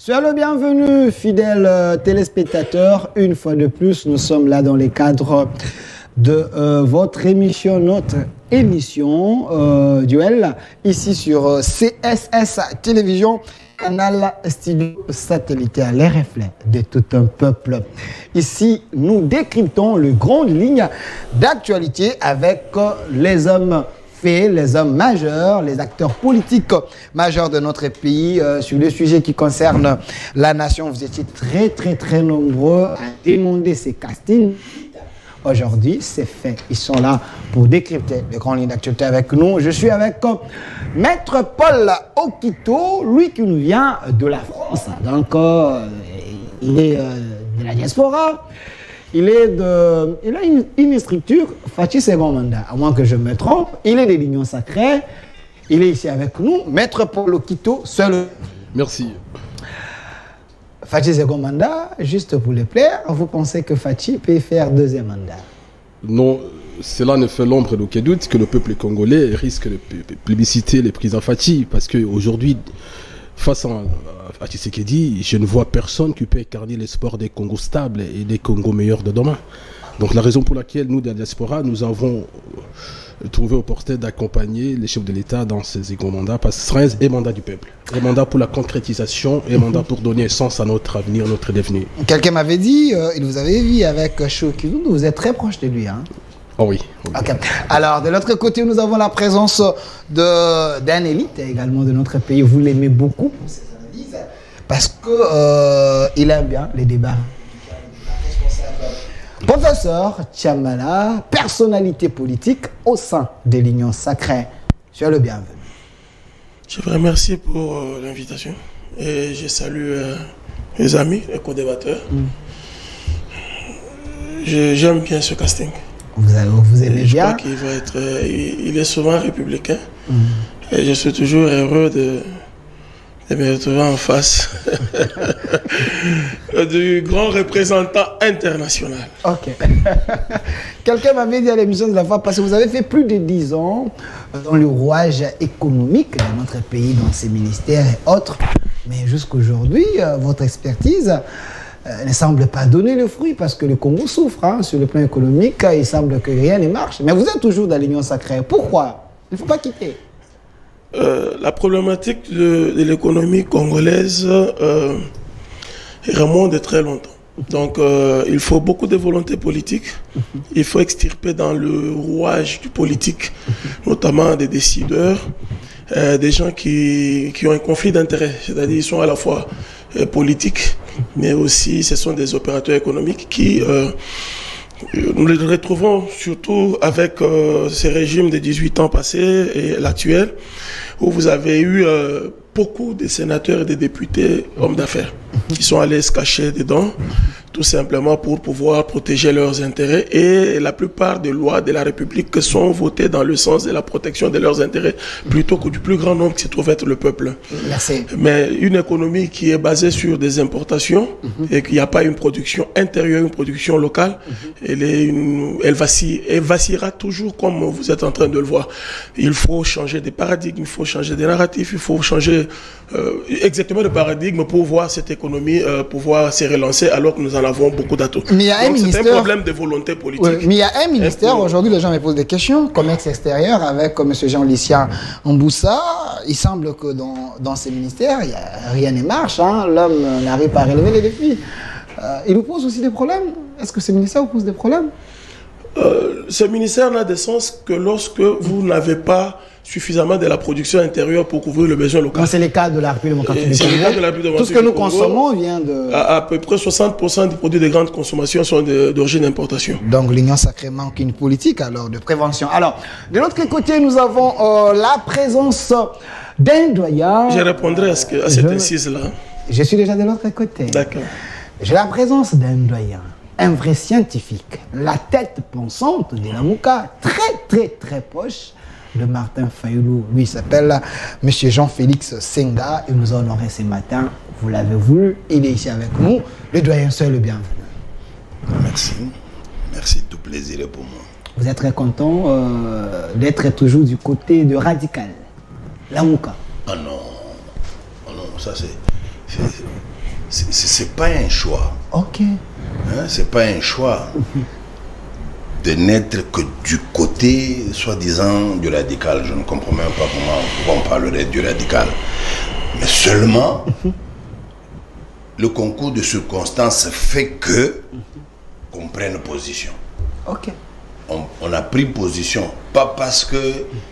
Soyez le bienvenu, fidèles téléspectateurs. Une fois de plus, nous sommes là dans les cadres de votre émission, notre émission Duel, ici sur CSS Télévision, canal studio satellitaire, les reflets de tout un peuple. Ici, nous décryptons les grandes lignes d'actualité avec les hommes les hommes majeurs, les acteurs politiques majeurs de notre pays sur le sujet qui concerne la nation. Vous étiez très nombreux à demander ces castings. Aujourd'hui, c'est fait. Ils sont là pour décrypter les grandes lignes d'actualité avec nous. Je suis avec Maître Paul Okito, lui qui nous vient de la France. Donc, il est de la diaspora. Il a une structure, Fachi second mandat, à moins que je me trompe. Il est de l'Union Sacrée. Il est ici avec nous. Maître Paul Okito, seul. Merci. Fachi second mandat, juste pour les plaire, vous pensez que Fachi peut faire deuxième mandat? Non, cela ne fait l'ombre d'aucun doute que le peuple congolais risque de plébisciter les présidents Fachi, parce qu'aujourd'hui, face à Tshisekedi, je ne vois personne qui peut incarner l'espoir des Congos stables et des Congos meilleurs de demain. Donc la raison pour laquelle nous, de la diaspora, nous avons trouvé opportun d'accompagner les chefs de l'État dans ces second mandats, parce que ce sera un mandat du peuple. Un mandat pour la concrétisation, un mandat pour donner sens à notre avenir, notre devenir. Quelqu'un m'avait dit, il vous avait vu avec Chokidou, vous êtes très proche de lui, hein? Oh oui. Okay. Alors, de l'autre côté, nous avons la présence d'un élite également de notre pays. Vous l'aimez beaucoup pour ses analyses, parce qu'il aime bien les débats. Professeur Tchambala, personnalité politique au sein de l'Union Sacrée. Soyez le bienvenu. Je vous remercie pour l'invitation et je salue les amis, les co-débatteurs. J'aime bien ce casting. Vous aimez bien? Je crois qu'il va être, il est souvent républicain. Et je suis toujours heureux de me retrouver en face du grand représentant international. Ok. Quelqu'un m'avait dit à l'émission de la fois passée, vous avez fait plus de 10 ans dans le rouage économique de notre pays, dans ses ministères et autres. Mais jusqu'aujourd'hui, votre expertise ne semble pas donner le fruit parce que le Congo souffre hein, sur le plan économique. Il semble que rien ne marche. Mais vous êtes toujours dans l'Union Sacrée. Pourquoi? Il ne faut pas quitter. La problématique de l'économie congolaise remonte de très longtemps. Donc, il faut beaucoup de volonté politique. Il faut extirper dans le rouage du politique, notamment des décideurs, des gens qui ont un conflit d'intérêts. C'est-à-dire ils sont à la fois politiques, mais aussi ce sont des opérateurs économiques qui... nous les retrouvons surtout avec ces régimes de 18 ans passés et l'actuel, où vous avez eu beaucoup de sénateurs et de députés hommes d'affaires qui sont allés se cacher dedans, tout simplement pour pouvoir protéger leurs intérêts. Et la plupart des lois de la République sont votées dans le sens de la protection de leurs intérêts, plutôt que du plus grand nombre qui se trouve être le peuple. Merci. Mais une économie qui est basée sur des importations et qu'il n'y a pas une production intérieure, une production locale, elle vacillera toujours comme vous êtes en train de le voir. Il faut changer des paradigmes, il faut changer des narratifs, il faut changer exactement de paradigme pour voir cette économie pouvoir se relancer alors que nous en avons beaucoup d'atouts. Donc c'est un problème de volonté politique. Oui, mais il y a un ministère, aujourd'hui les gens me posent des questions, commerce extérieur avec M. Jean-Lucien Mboussa. Il semble que dans ces ministères, rien ne marche. Hein. L'homme n'arrive pas à relever les défis. Il vous pose aussi des problèmes? Est-ce que ce ministère vous pose des problèmes? Ce ministère n'a de sens que lorsque vous n'avez pas suffisamment de la production intérieure pour couvrir le besoin local. C'est le cas de la République démocratique du Congo. Tout ce que nous consommons vient de... À peu près 60% des produits de grande consommation sont d'origine d'importation. Donc l'Union Sacrée manque une politique alors de prévention. Alors, de l'autre côté, nous avons la présence d'un doyen... Je répondrai à cette incise-là. Je suis déjà de l'autre côté. D'accord. J'ai la présence d'un doyen, un vrai scientifique, la tête pensante de la Mouka, très proche de Martin Fayoulou. Lui, il s'appelle M. Jean-Félix Senga. Il nous a honoré ce matin. Vous l'avez voulu. Il est ici avec nous. Le doyen seul, le bienvenu. Merci. Merci, tout plaisir est pour moi. Vous êtes très content d'être toujours du côté de Radical, la Mouka. Ah non. Ah non, ça c'est pas un choix. Ok. Hein, c'est pas un choix de n'être que du côté, soi-disant, du radical. Je ne comprends même pas pourquoi on parlerait du radical. Mais seulement, le concours de circonstances fait que qu'on prenne position. Ok. On a pris position, pas parce que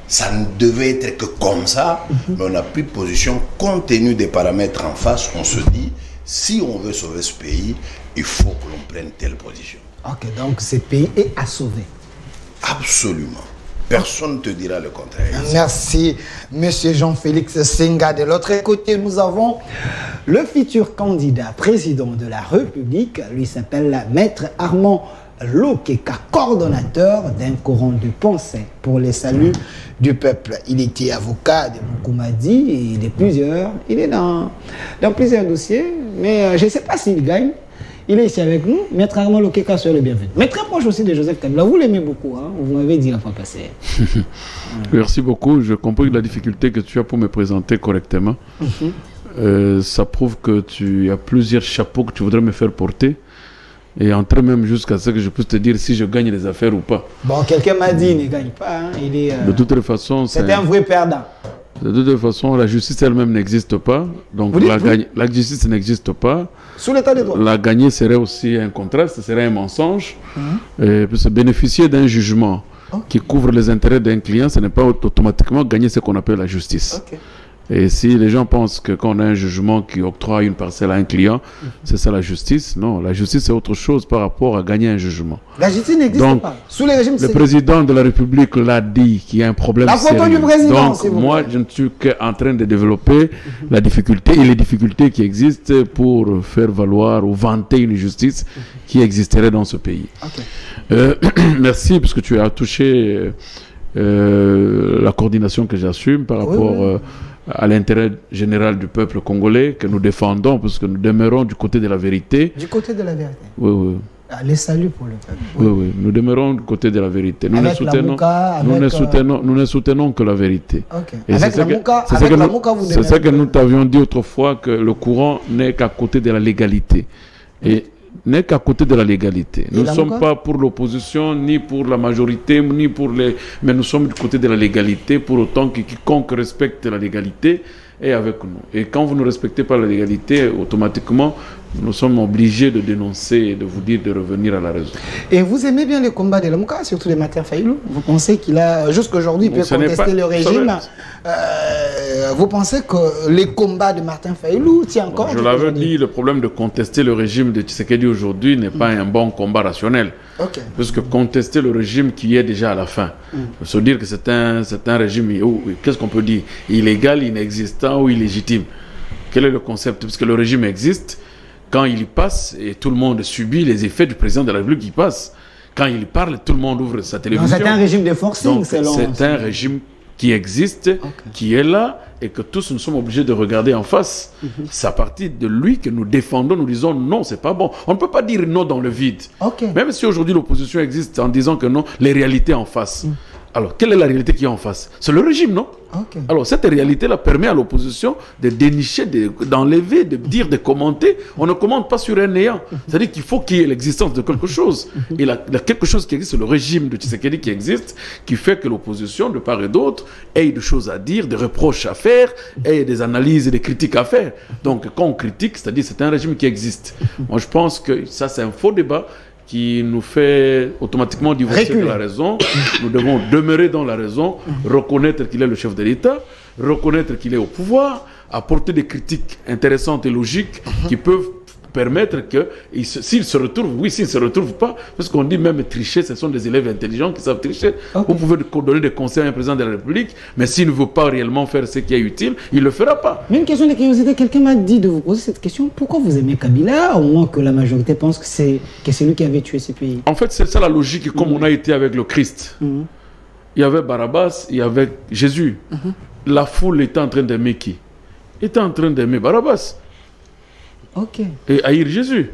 ça ne devait être que comme ça, mais on a pris position compte tenu des paramètres en face. On se dit, si on veut sauver ce pays, il faut que l'on prenne telle position. Ok, donc ce pays est à sauver. Absolument. Personne ne te dira le contraire. Merci, Monsieur Jean-Félix Senga. De l'autre côté, nous avons le futur candidat président de la République. Lui s'appelle Maître Armand Lokeka, coordonnateur d'un courant de pensée pour les saluts du peuple. Il était avocat de Moukoumadi et de plusieurs. Il est dans plusieurs dossiers, mais je ne sais pas s'il gagne. Il est ici avec nous. Maître Armand Lokeka, soyez le bienvenu. Mais très proche aussi de Joseph Kabila. Vous l'aimez beaucoup, hein? Vous m'avez dit la fois passée. Merci beaucoup. Je comprends la difficulté que tu as pour me présenter correctement. Ça prouve que tu as plusieurs chapeaux que tu voudrais me faire porter. Et entrer même jusqu'à ce que je puisse te dire si je gagne les affaires ou pas. Bon, quelqu'un m'a dit, il ne gagne pas. Hein. Il est, de toute façon, c'est un vrai perdant. De toute façon, la justice elle-même n'existe pas. Donc la justice n'existe pas. Sous l'état des droits. La gagner serait aussi un contraste, ce serait un mensonge. Et puis se bénéficier d'un jugement qui couvre les intérêts d'un client, ce n'est pas automatiquement gagner ce qu'on appelle la justice. Et si les gens pensent que quand on a un jugement qui octroie une parcelle à un client, c'est ça la justice. Non, la justice c'est autre chose par rapport à gagner un jugement. La justice n'existe pas. Sous les régimes, le président de la République l'a dit qu'il y a un problème sérieux. La photo du président. Donc moi, je ne suis qu'en train de développer la difficulté et les difficultés qui existent pour faire valoir ou vanter une justice qui existerait dans ce pays. Merci parce que tu as touché la coordination que j'assume par rapport à l'intérêt général du peuple congolais que nous défendons parce que nous demeurons du côté de la vérité. Du côté de la vérité. Oui. Les saluts pour le peuple. Oui. Nous demeurons du côté de la vérité. Nous ne soutenons que la vérité. Et c'est ça que nous t'avions dit autrefois que le courant n'est qu'à côté de la légalité. Et n'est qu'à côté de la légalité. Nous ne sommes pas pour l'opposition, ni pour la majorité, ni pour les... Mais nous sommes du côté de la légalité, pour autant que quiconque respecte la légalité est avec nous. Et quand vous ne respectez pas la légalité, automatiquement, nous sommes obligés de dénoncer et de vous dire de revenir à la raison. Et vous aimez bien les combats de Lamouka, surtout les Martin Fayulu? Vous pensez qu'il a, jusqu'aujourd'hui, il peut contester le régime? Vous pensez que les combats de Martin Fayulu tiennent encore? Je l'avais dit, le problème de contester le régime de Tshisekedi aujourd'hui n'est pas un bon combat rationnel. Parce que contester le régime qui est déjà à la fin, se dire que c'est un régime, qu'est-ce qu'on peut dire? Illégal, inexistant ou illégitime. Quel est le concept? Parce que le régime existe. Quand il y passe, et tout le monde subit les effets du président de la République qui passe. Quand il parle, tout le monde ouvre sa télévision. C'est un régime de forcing, c'est un régime qui existe, qui est là, et que tous nous sommes obligés de regarder en face. C'est à partir de lui que nous défendons, nous disons non, c'est pas bon. On ne peut pas dire non dans le vide. Même si aujourd'hui l'opposition existe en disant que non, les réalités en face. Alors, quelle est la réalité qui est en face? C'est le régime, non? Alors, cette réalité-là permet à l'opposition de dénicher, d'enlever, de dire, de commenter. On ne commente pas sur un néant. C'est-à-dire qu'il faut qu'il y ait l'existence de quelque chose. Et quelque chose qui existe, c'est le régime de Tshisekedi qui existe, qui fait que l'opposition, de part et d'autre, ait des choses à dire, des reproches à faire, ait des analyses et des critiques à faire. Donc, quand on critique, c'est-à-dire c'est un régime qui existe. Moi, je pense que ça, c'est un faux débat qui nous fait automatiquement divorcer de la raison. Nous devons demeurer dans la raison, reconnaître qu'il est le chef de l'État, reconnaître qu'il est au pouvoir, apporter des critiques intéressantes et logiques qui peuvent permettre que, s'il se retrouve, oui, s'il ne se retrouve pas, parce qu'on dit même tricher, ce sont des élèves intelligents qui savent tricher. Vous pouvez donner des conseils à un président de la République, mais s'il ne veut pas réellement faire ce qui est utile, il ne le fera pas. Mais une question de curiosité, quelqu'un m'a dit de vous poser cette question. Pourquoi vous aimez Kabila, au moins que la majorité pense que c'est lui qui avait tué ce pays? En fait, c'est ça la logique, comme on a été avec le Christ. Il y avait Barabbas, il y avait Jésus. La foule était en train d'aimer qui? Était en train d'aimer Barabbas. Et haïr Jésus.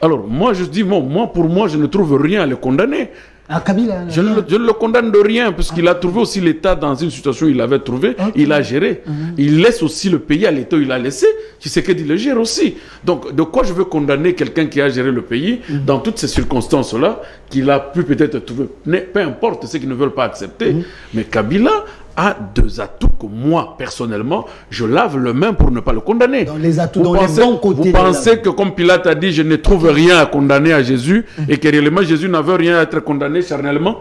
Alors, moi, je dis, pour moi, je ne trouve rien à le condamner. Ah, Kabila. Je ne le condamne de rien, puisqu'il a trouvé aussi l'État dans une situation où il avait trouvé, il a géré. Il laisse aussi le pays à l'État où il a laissé. Tshisekedi le gère aussi. Donc, de quoi je veux condamner quelqu'un qui a géré le pays dans toutes ces circonstances-là, qu'il a pu peut-être trouver, peu importe ce qu'ils ne veulent pas accepter, mais Kabila a deux atouts que moi, personnellement, je lave le main pour ne pas le condamner. Dans les atouts, dans les bons côtés. Vous pensez que comme Pilate a dit, je ne trouve rien à condamner à Jésus, et que réellement Jésus n'avait rien à être condamné charnellement?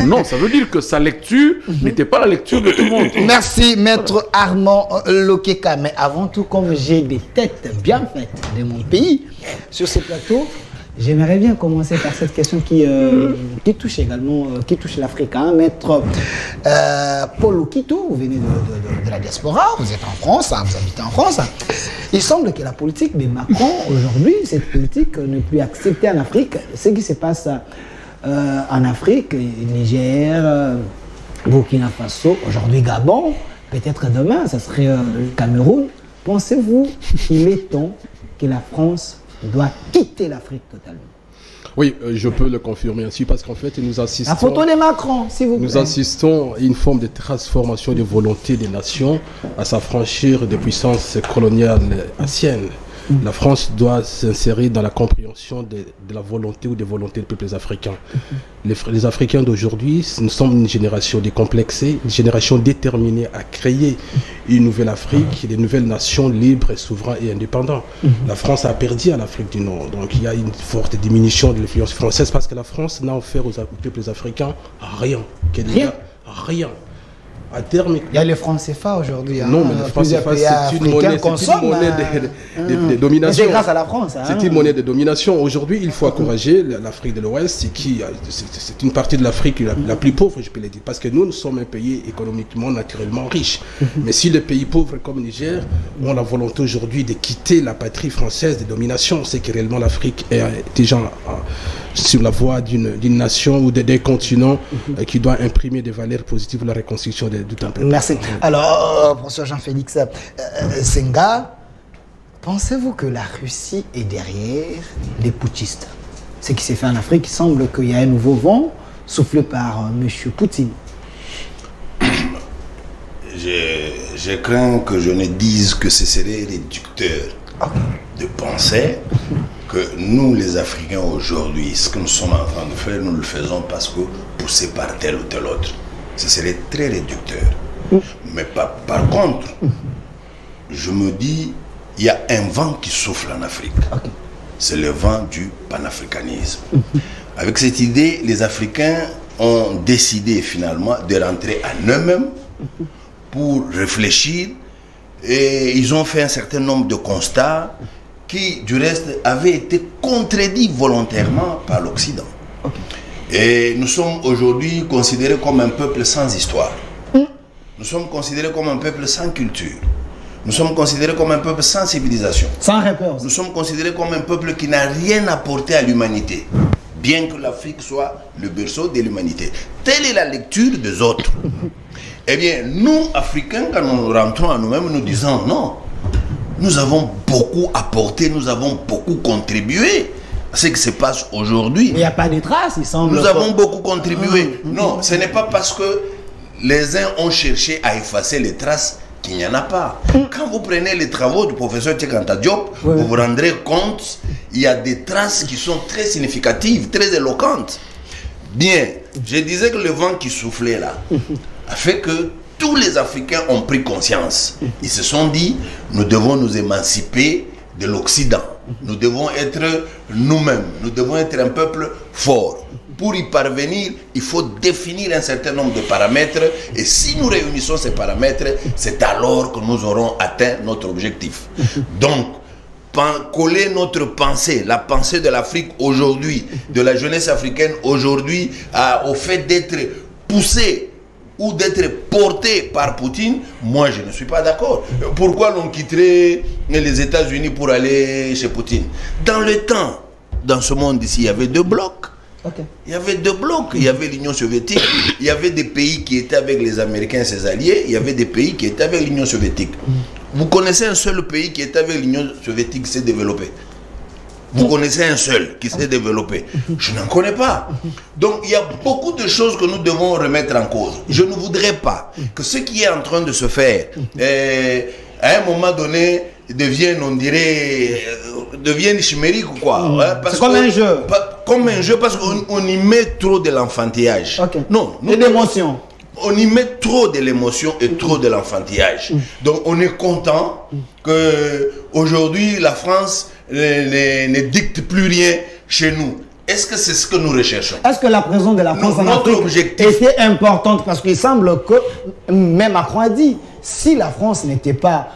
Non, ça veut dire que sa lecture n'était pas la lecture de tout le monde. Merci, Maître Armand Lokeka. Mais avant tout, comme j'ai des têtes bien faites de mon pays sur ce plateau, j'aimerais bien commencer par cette question qui touche également, qui touche l'Afrique. Hein. Maître Paul Okito, vous venez de la diaspora, vous êtes en France, hein, vous habitez en France. Il semble que la politique de Macron, aujourd'hui, cette politique n'est plus acceptée en Afrique. Ce qui se passe en Afrique, Niger, Burkina Faso, aujourd'hui Gabon, peut-être demain, ça serait le Cameroun. Pensez-vous qu'il est temps que la France doit quitter l'Afrique totalement? Oui, je peux le confirmer ainsi parce qu'en fait, nous assistons... La photo de Macron, s'il vous plaît. Nous assistons à une forme de transformation de volonté des nations à s'affranchir des puissances coloniales anciennes. La France doit s'insérer dans la compréhension de la volonté ou des volontés des peuples africains. Les Africains d'aujourd'hui, nous sommes une génération décomplexée, une génération déterminée à créer une nouvelle Afrique, des nouvelles nations libres, souveraines et indépendantes. La France a perdu à l'Afrique du Nord, donc il y a une forte diminution de l'influence française parce que la France n'a offert aux peuples africains rien. Rien. À terme, il y a les francs CFA aujourd'hui. Hein. Non, mais le franc CFA, c'est une monnaie de domination. C'est grâce à la France. Hein. C'est une monnaie de domination. Aujourd'hui, il faut encourager l'Afrique de l'Ouest, c'est une partie de l'Afrique la plus pauvre, je peux le dire, parce que nous sommes un pays économiquement, naturellement riche. Mais si les pays pauvres comme Niger ont la volonté aujourd'hui de quitter la patrie française de domination, c'est que réellement l'Afrique est déjà sur la voie d'une nation ou des continents qui doit imprimer des valeurs positives pour la reconstruction du temps. Merci. Alors, professeur Jean-Félix Senga, pensez-vous que la Russie est derrière les putschistes? Ce qui s'est fait en Afrique, il semble qu'il y a un nouveau vent soufflé par M. Poutine. Je crains que je ne dise que ce serait réducteur de penser que nous, les Africains, aujourd'hui, ce que nous sommes en train de faire, nous le faisons parce que poussés par tel ou tel autre. Ce serait très réducteur. Mais par contre, je me dis, il y a un vent qui souffle en Afrique. C'est le vent du panafricanisme. Avec cette idée, les Africains ont décidé finalement de rentrer en eux-mêmes pour réfléchir et ils ont fait un certain nombre de constats qui, du reste, avaient été contredits volontairement par l'Occident. Et nous sommes aujourd'hui considérés comme un peuple sans histoire. Nous sommes considérés comme un peuple sans culture. Nous sommes considérés comme un peuple sans civilisation. Sans repère. Nous sommes considérés comme un peuple qui n'a rien apporté à l'humanité, bien que l'Afrique soit le berceau de l'humanité. Telle est la lecture des autres. Eh bien, nous, Africains, quand nous rentrons à nous-mêmes, nous disons non. Nous avons beaucoup apporté, nous avons beaucoup contribué à ce qui se passe aujourd'hui. Il n'y a pas de traces, il semble. Nous avons beaucoup contribué. Non, ce n'est pas parce que les uns ont cherché à effacer les traces qu'il n'y en a pas. Quand vous prenez les travaux du professeur Tchekanta Diop, vous vous rendrez compte, il y a des traces qui sont très significatives, très éloquentes. Bien, je disais que le vent qui soufflait là a fait que tous les Africains ont pris conscience. Ils se sont dit, nous devons nous émanciper de l'Occident. Nous devons être nous-mêmes. Nous devons être un peuple fort. Pour y parvenir, il faut définir un certain nombre de paramètres. Et si nous réunissons ces paramètres, c'est alors que nous aurons atteint notre objectif. Donc, coller notre pensée, la pensée de l'Afrique aujourd'hui, de la jeunesse africaine aujourd'hui, au fait d'être poussé ou d'être porté par Poutine, moi je ne suis pas d'accord. Pourquoi l'on quitterait les États-Unis pour aller chez Poutine? Dans le temps, dans ce monde ici, il y avait deux blocs. Il y avait deux blocs. Il y avait l'Union soviétique, il y avait des pays qui étaient avec les Américains et ses alliés, il y avait des pays qui étaient avec l'Union soviétique. Vous connaissez un seul pays qui était avec l'Union soviétique qui s'est développé? Vous connaissez un seul qui s'est développé. Je n'en connais pas. Donc il y a beaucoup de choses que nous devons remettre en cause. Je ne voudrais pas que ce qui est en train de se faire, à un moment donné, devienne, on dirait, devienne chimérique ou quoi. Hein, c'est comme un jeu. Comme un jeu, parce qu'on y met trop de l'enfantillage. Non, et d'émotion. On y met trop de l'émotion et trop de l'enfantillage. Donc on est content que aujourd'hui la France ne dicte plus rien chez nous. Est-ce que c'est ce que nous recherchons? Est-ce que la présence de la France en notre Afrique objectif était importante? Parce qu'il semble que, même Macron a dit, si la France n'était pas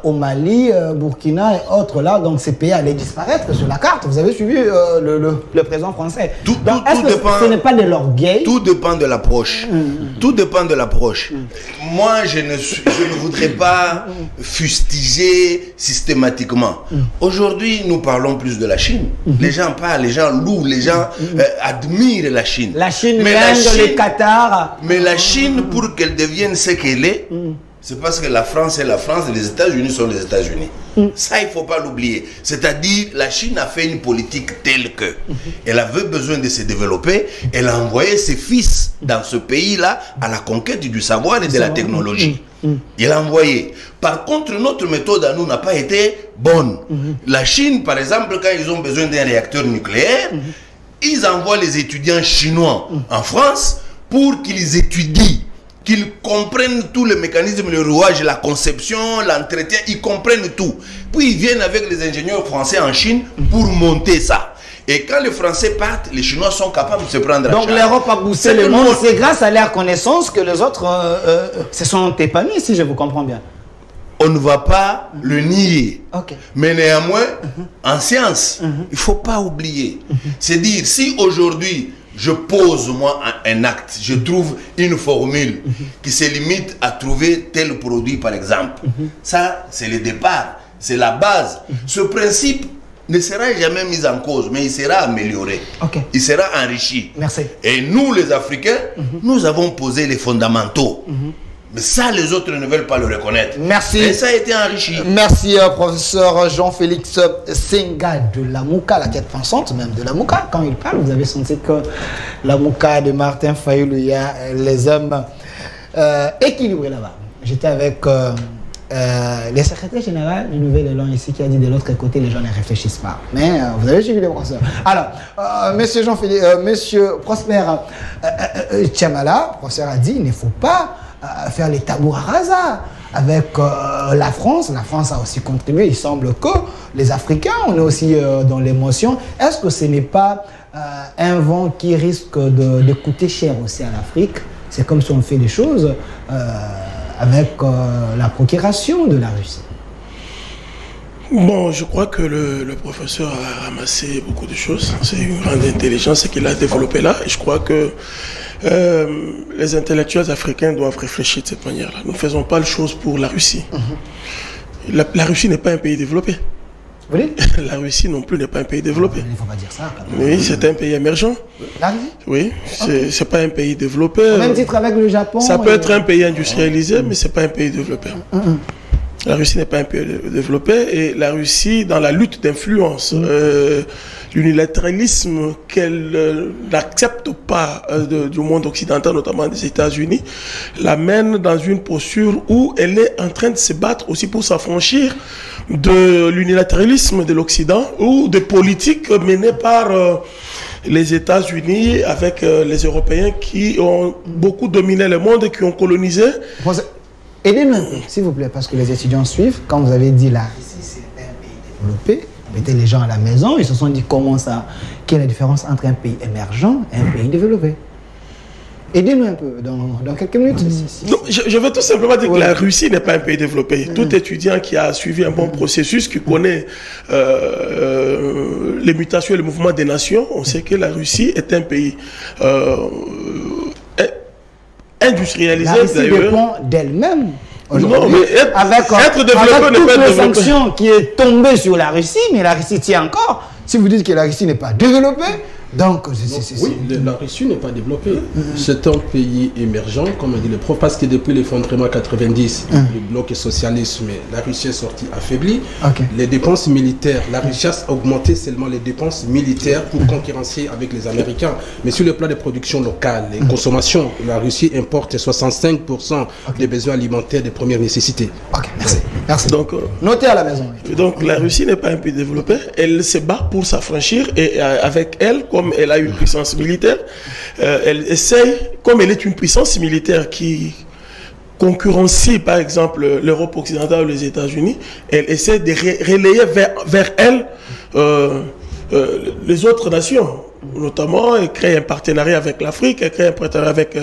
au Mali, Burkina et autres là, donc ces pays allaient disparaître sur la carte. Vous avez suivi le président français. Est-ce que ce n'est pas de l'orgueil? Tout dépend de l'approche. Tout dépend de l'approche. Moi, je ne voudrais pas fustiger systématiquement. Aujourd'hui, nous parlons plus de la Chine. Les gens parlent, les gens louent, les gens admirent la Chine. La Chine, l'Inde, le Qatar. Mais la Chine, pour qu'elle devienne ce qu'elle est, c'est parce que la France est la France et les États-Unis sont les États-Unis. Ça, il ne faut pas l'oublier. C'est-à-dire, la Chine a fait une politique telle que elle avait besoin de se développer. Elle a envoyé ses fils dans ce pays-là à la conquête du savoir et de la technologie. Il a envoyé. Par contre, notre méthode à nous n'a pas été bonne. La Chine, par exemple, quand ils ont besoin d'un réacteur nucléaire, ils envoient les étudiants chinois en France pour qu'ils étudient, qu'ils comprennent tout le mécanisme, le rouage, la conception, l'entretien, ils comprennent tout. Puis ils viennent avec les ingénieurs français en Chine pour monter ça. Et quand les Français partent, les Chinois sont capables de se prendre à charge. Donc l'Europe a boosté le monde. C'est grâce à leur connaissance que les autres se sont épanouis, si je vous comprends bien. On ne va pas le nier. Mais néanmoins, en science, il ne faut pas oublier. C'est dire, si aujourd'hui, je pose moi un acte, je trouve une formule qui se limite à trouver tel produit par exemple. Ça, c'est le départ, c'est la base. Ce principe ne sera jamais mis en cause, mais il sera amélioré. Il sera enrichi. Merci. Et nous, les Africains, nous avons posé les fondamentaux. Mais ça, les autres ne veulent pas le reconnaître. Merci. Et ça a été enrichi. Merci, professeur Jean-Félix Senga de la Mouka, la tête pensante même de la Mouka. Quand il parle, vous avez senti que la Mouka de Martin Fayoulou, il y a les hommes équilibrés là-bas. J'étais avec le secrétaire général du Nouvel Élan ici qui a dit de l'autre côté, les gens ne réfléchissent pas. Mais vous avez suivi les professeurs. Alors, monsieur Jean-Philippe, monsieur Prosper Tchamala, professeur a dit, il ne faut pas faire les tabous rasa avec la France. La France a aussi contribué. Il semble que les Africains, on est aussi dans l'émotion. Est-ce que ce n'est pas un vent qui risque de coûter cher aussi à l'Afrique? C'est comme si on fait des choses avec la procuration de la Russie. Bon, je crois que le professeur a ramassé beaucoup de choses. C'est une grande intelligence qu'il a développée là. Et je crois que les intellectuels africains doivent réfléchir de cette manière-là. Nous ne faisons pas les choses pour la Russie. La Russie n'est pas un pays développé. Vous voulez? La Russie non plus n'est pas un pays développé. Il ne faut pas dire ça. Quand même. Oui, c'est un pays émergent. La Russie? Oui, c'est pas un pays développé. Au même titre avec le Japon. Ça peut être un pays industrialisé, mais c'est pas un pays développé. La Russie n'est pas un pays développé et la Russie, dans la lutte d'influence, l'unilatéralisme qu'elle n'accepte pas du monde occidental, notamment des États-Unis, l'amène dans une posture où elle est en train de se battre aussi pour s'affranchir de l'unilatéralisme de l'Occident ou des politiques menées par les États-Unis avec les Européens qui ont beaucoup dominé le monde et qui ont colonisé. Aidez-nous un peu, s'il vous plaît, parce que les étudiants suivent. Quand vous avez dit là, ici c'est un pays développé, mettez les gens à la maison, ils se sont dit comment ça, quelle est la différence entre un pays émergent et un pays développé? Aidez-nous un peu, dans quelques minutes. Non, je veux tout simplement dire que la Russie n'est pas un pays développé. Tout étudiant qui a suivi un bon processus, qui connaît les mutations et le mouvement des nations, on sait que la Russie est un pays industrialisé. La Russie dépend d'elle-même. Non, mais être développé n'est pas développé. Sanctions qui est tombée sur la Russie, mais la Russie tient encore. Si vous dites que la Russie n'est pas développée, Donc, oui, la Russie n'est pas développée. C'est un pays émergent, comme a dit le prof, parce que depuis l'effondrement 90, le bloc socialiste, mais la Russie est sortie affaiblie. Les dépenses militaires, la Russie a augmenté seulement les dépenses militaires pour concurrencer avec les Américains. Mais sur le plan de production locale, les consommations, la Russie importe 65% des besoins alimentaires de première nécessité. Ok, merci. Merci. Donc, notez à la maison. Donc, la Russie n'est pas un pays développé. Elle se bat pour s'affranchir et avec elle, comme elle a une puissance militaire, elle essaye, comme elle est une puissance militaire qui concurrencie par exemple l'Europe occidentale ou les États-Unis, elle essaie de relayer vers elle les autres nations. Notamment, elle crée un partenariat avec l'Afrique, elle crée un partenariat avec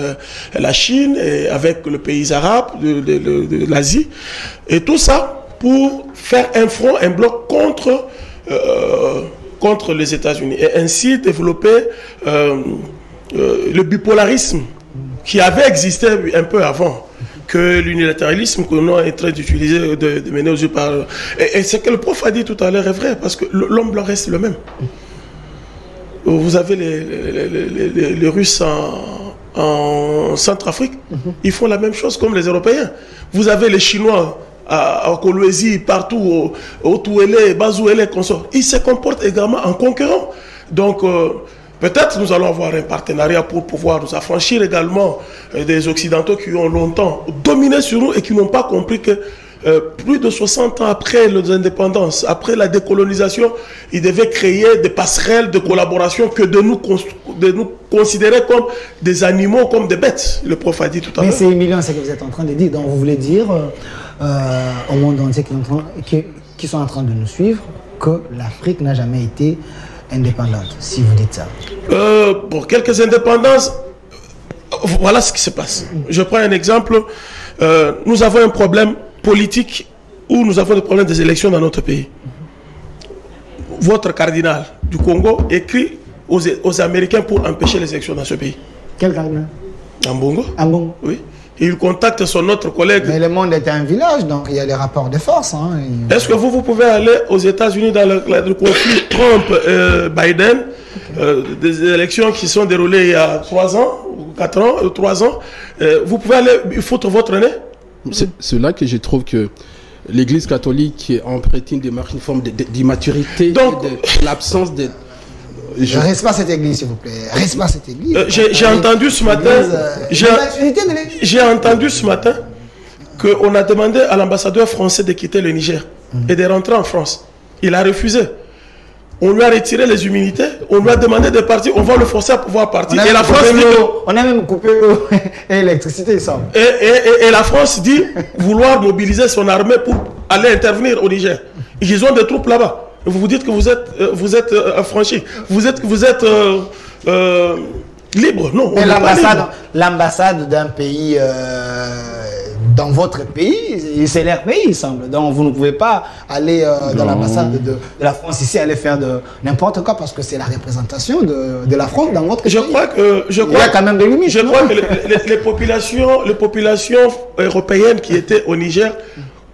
la Chine, et avec les pays arabes de l'Asie. Et tout ça pour faire un front, un bloc contre les États-Unis. Et ainsi développer le bipolarisme qui avait existé un peu avant que l'unilatéralisme que l'on est en train d'utiliser, de mener aux yeux par... Et ce que le prof a dit tout à l'heure est vrai, parce que l'homme blanc reste le même. Vous avez les Russes en Centrafrique, ils font la même chose comme les Européens. Vous avez les Chinois à Kolwezi, partout, au Touélé, Bazouélé, consorts. Ils se comportent également en concurrents. Donc, peut-être nous allons avoir un partenariat pour pouvoir nous affranchir également des Occidentaux qui ont longtemps dominé sur nous et qui n'ont pas compris que plus de 60 ans après l'indépendance, après la décolonisation, ils devaient créer des passerelles de collaboration que de nous considérer comme des animaux, comme des bêtes. Le prof a dit tout à l'heure. Mais c'est humiliant ce que vous êtes en train de dire. Donc vous voulez dire au monde entier qui sont en train de nous suivre que l'Afrique n'a jamais été indépendante, si vous dites ça. Pour quelques indépendances, voilà ce qui se passe. Je prends un exemple. Nous avons un problème politique où nous avons des problèmes des élections dans notre pays. Votre cardinal du Congo écrit aux Américains pour empêcher les élections dans ce pays. Quel cardinal? Ambongo. Ambongo. Oui. Et il contacte son autre collègue. Mais le monde est un village, donc il y a les rapports de force. Hein, Est-ce que vous pouvez aller aux États-Unis dans le conflit Trump-Biden, des élections qui sont déroulées il y a 3 ans, 4 ans, 3 ans, vous pouvez aller foutre votre nez? C'est là que je trouve que l'Église catholique emprunte une forme d'immaturité, de l'absence de... Je reste pas cette église, s'il vous plaît. Reste pas cette église. J'ai entendu ce matin... J'ai entendu ce matin qu'on a demandé à l'ambassadeur français de quitter le Niger et de rentrer en France. Il a refusé. On lui a retiré les immunités, on lui a demandé de partir, on va le forcer à pouvoir partir. Et la France dit on a même coupé l'eau et l'électricité, il semble. Et la France dit vouloir mobiliser son armée pour aller intervenir au Niger. Ils ont des troupes là-bas. Vous vous dites que vous êtes affranchis. Vous êtes libre. Non, mais l'ambassade d'un pays dans votre pays, c'est leur pays, il semble. Donc vous ne pouvez pas aller dans l'ambassade de la France ici, aller faire de n'importe quoi, parce que c'est la représentation de la France dans votre pays. Il y a quand même des limites. Je crois que les populations européennes qui étaient au Niger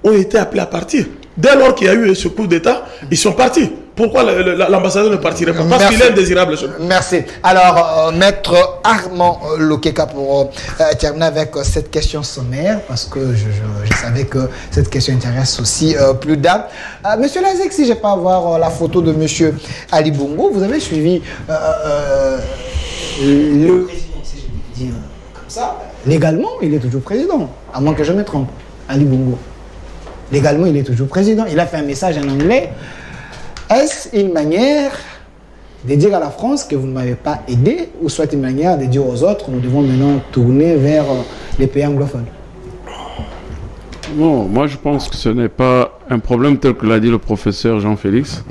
ont été appelées à partir. Dès lors qu'il y a eu ce coup d'État, ils sont partis. Pourquoi l'ambassadeur ne partirait pas? Parce qu'il est indésirable. Merci. Alors, Maître Armand Lokeka, pour terminer avec cette question sommaire, parce que je savais que cette question intéresse aussi plus d'âmes. Monsieur Lazek, si je peux avoir la photo de Monsieur Ali Bongo, vous avez suivi le président, si je puis dire comme ça. Légalement, il est toujours président, à moins que je me trompe. Ali Bongo. Légalement, il est toujours président. Il a fait un message en anglais. Est-ce une manière de dire à la France que vous ne m'avez pas aidé, ou soit une manière de dire aux autres, nous devons maintenant tourner vers les pays anglophones? Non, moi je pense que ce n'est pas un problème tel que l'a dit le professeur Jean-Félix,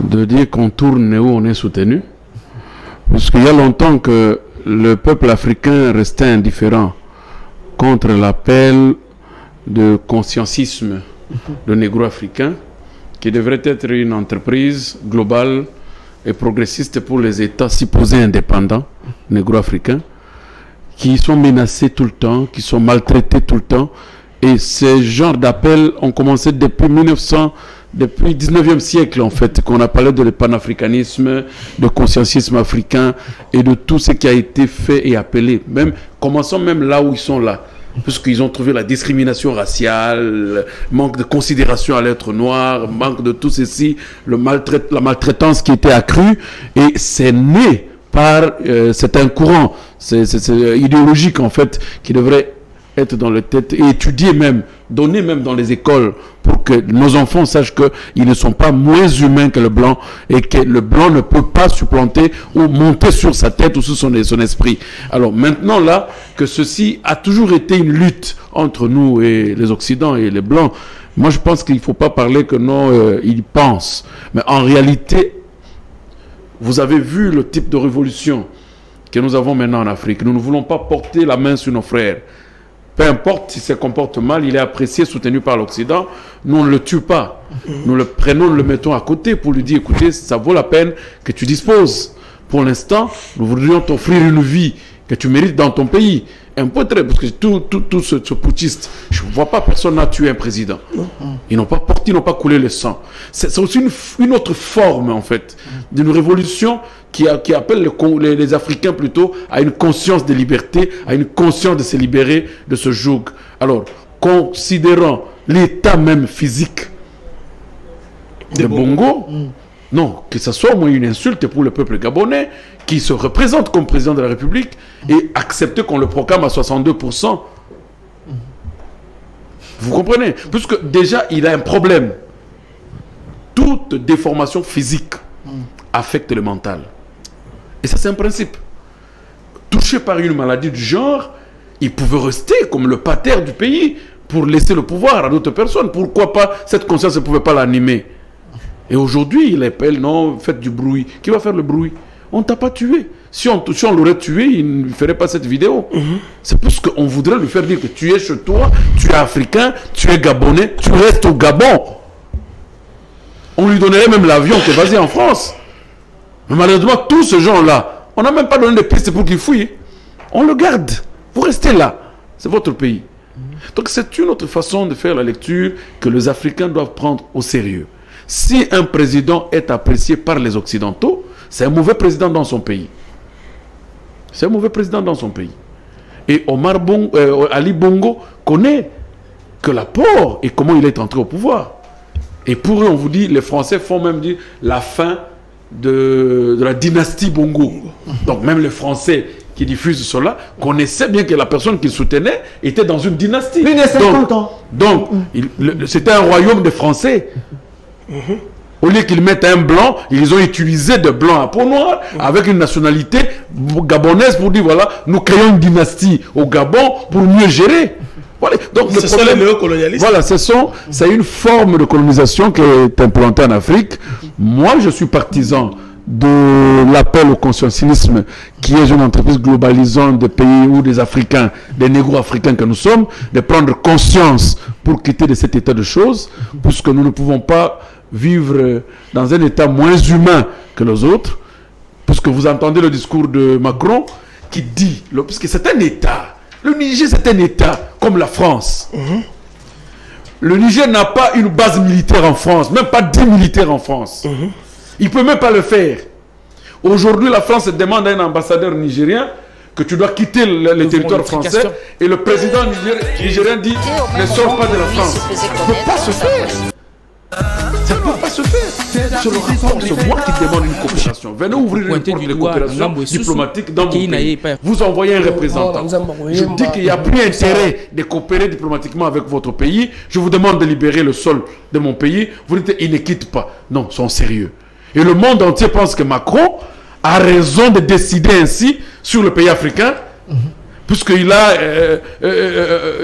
de dire qu'on tourne où on est soutenu. Parce qu'il y a longtemps que le peuple africain restait indifférent contre l'appel de conscientisme de négro-africain, qui devrait être une entreprise globale et progressiste pour les États supposés indépendants, négro-africains, qui sont menacés tout le temps, qui sont maltraités tout le temps. Et ces genres d'appels ont commencé depuis 1900, depuis le 19e siècle, en fait, qu'on a parlé de panafricanisme, de conscientisme africain et de tout ce qui a été fait et appelé. Même, commençons même là où ils sont là. Puisqu'ils ont trouvé la discrimination raciale, manque de considération à l'être noir, manque de tout ceci, la maltraitance qui était accrue. Et c'est né par... c'est un courant, c'est idéologique, en fait, qui devrait être dans les têtes et étudier même, donner même dans les écoles pour que nos enfants sachent qu'ils ne sont pas moins humains que le blanc et que le blanc ne peut pas supplanter ou monter sur sa tête ou sur son esprit. Alors maintenant là, que ceci a toujours été une lutte entre nous et les Occidents et les blancs, moi je pense qu'il ne faut pas parler que non, ils pensent. Mais en réalité, vous avez vu le type de révolution que nous avons maintenant en Afrique. Nous ne voulons pas porter la main sur nos frères. Peu importe s'il se comporte mal, il est apprécié, soutenu par l'Occident. Nous, on ne le tue pas. Nous le prenons, nous le mettons à côté pour lui dire, écoutez, ça vaut la peine que tu disposes. Pour l'instant, nous voudrions t'offrir une vie que tu mérites dans ton pays. Un peu très, parce que tout ce putschiste, je ne vois pas personne n'a tué un président. Ils n'ont pas porté, ils n'ont pas coulé le sang. C'est aussi une autre forme, en fait, d'une révolution qui appelle les Africains plutôt à une conscience de liberté, à une conscience de se libérer de ce joug. Alors, considérant l'état même physique de Bongo, non, que ce soit au moins une insulte pour le peuple gabonais, qui se représente comme président de la République, et accepter qu'on le proclame à 62%. Vous comprenez? Puisque déjà, il a un problème. Toute déformation physique affecte le mental. Et ça, c'est un principe. Touché par une maladie du genre, il pouvait rester comme le pater du pays pour laisser le pouvoir à d'autres personnes. Pourquoi pas, cette conscience ne pouvait pas l'animer? Et aujourd'hui, il appelle, non, faites du bruit. Qui va faire le bruit? On ne t'a pas tué. Si on l'aurait tué, il ne ferait pas cette vidéo. C'est parce qu'on voudrait lui faire dire que tu es chez toi, tu es africain, tu es gabonais, tu restes au Gabon. On lui donnerait même l'avion qui est basé en France. Mais malheureusement, tous ces gens-là, on n'a même pas donné de pistes pour qu'ils fouillent. On le garde. Vous restez là. C'est votre pays. Donc c'est une autre façon de faire la lecture que les Africains doivent prendre au sérieux. Si un président est apprécié par les Occidentaux, c'est un mauvais président dans son pays. C'est un mauvais président dans son pays. Et Ali Bongo connaît que l'apport et comment il est entré au pouvoir. Et pour eux, on vous dit, les Français font même dire la fin de la dynastie Bongo. Donc même les Français qui diffusent cela connaissaient bien que la personne qu'ils soutenaient était dans une dynastie. Plus de 50 ans. Donc, c'était un royaume de Français. Au lieu qu'ils mettent un blanc, ils ont utilisé des blancs à peau noire avec une nationalité gabonaise pour dire voilà, nous créons une dynastie au Gabon pour mieux gérer. Voilà. Donc ce sont les néocolonialistes. Voilà, c'est une forme de colonisation qui est implantée en Afrique. Moi, je suis partisan de l'appel au consciencialisme qui est une entreprise globalisante des pays ou des Africains, des négro-africains que nous sommes, de prendre conscience pour quitter de cet état de choses, puisque nous ne pouvons pas vivre dans un état moins humain que les autres, puisque vous entendez le discours de Macron qui dit, puisque c'est un état, le Niger c'est un état comme la France. Le Niger n'a pas une base militaire en France, même pas 10 militaires en France. Il ne peut même pas le faire. Aujourd'hui, la France demande à un ambassadeur nigérien que tu dois quitter le territoire français et le président nigérien dit ne sors pas de la France. Ça ne peut pas se faire. Ça ne peut pas se faire. Sur le rapport, c'est moi qui demande une coopération. Venez ouvrir une porte de coopération diplomatique dans mon pays. Vous envoyez un représentant. Je dis qu'il n'y a plus intérêt de coopérer diplomatiquement avec votre pays. Je vous demande de libérer le sol de mon pays. Vous dites il ne quitte pas. Non, ils sont sérieux. Et le monde entier pense que Macron a raison de décider ainsi sur le pays africain, puisqu'il a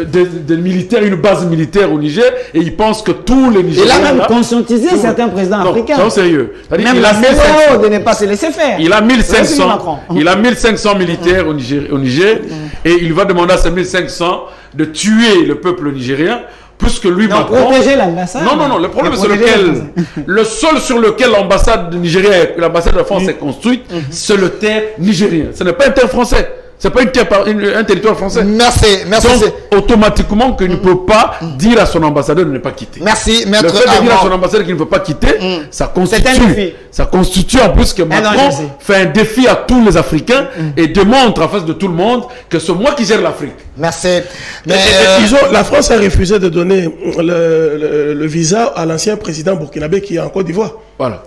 des militaires, une base militaire au Niger, et il pense que tous les Nigériens... Il a même conscientisé certains présidents africains. Non, sérieux. Même il a de ne pas se laisser faire. Il a 1500 militaires au Niger, et il va demander à ces 1500 de tuer le peuple nigérien, puisque lui, non, Macron... protéger l'ambassade. Non, le problème c'est lequel... Le sol sur lequel l'ambassade nigérienne, l'ambassade de France est construite, c'est le terre nigérien. Ce n'est pas un terre français. C'est pas un territoire français. Merci. Donc, automatiquement, qu'il ne peut pas dire à son ambassadeur de ne pas quitter. Merci, Le maître fait de dire à son Armand. ambassadeur qu'il ne veut pas quitter, ça C'est un défi. constitue en plus que Macron fait un défi à tous les Africains et démontre en face de tout le monde que c'est moi qui gère l'Afrique. Merci. La France a refusé de donner le visa à l'ancien président burkinabé qui est en Côte d'Ivoire. Voilà.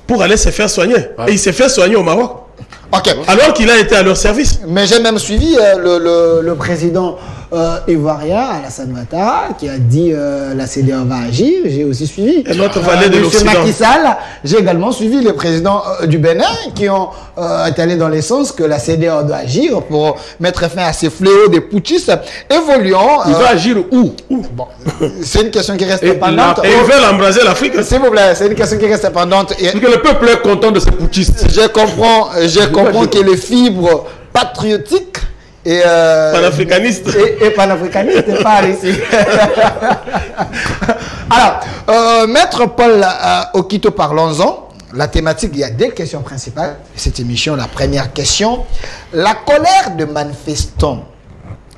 Pour aller se faire soigner. Ouais. Et il s'est fait soigner au Maroc. Ok. Alors qu'il a été à leur service. Mais j'ai même suivi Le président ivoirien, Alassane Ouattara, qui a dit la CEDEAO va agir, j'ai aussi suivi. Et notre valet de Monsieur l'Occident. Macky Sall, j'ai également suivi les présidents du Bénin qui ont été allés dans le sens que la CEDEAO doit agir pour mettre fin à ces fléaux des putschistes. Évoluons. Il va agir où? Bon, c'est une question qui reste Et pendante. Et ils veulent embraser l'Afrique. S'il vous plaît, c'est une question qui reste pendante. Et Parce que le peuple est content de ces putschistes. je comprends que les fibres patriotiques et Panafricaniste. et panafricanistes parlent ici. Alors, Maître Paul Okito, parlons-en. La thématique, il y a deux questions principales de cette émission. La première question, la colère de manifestants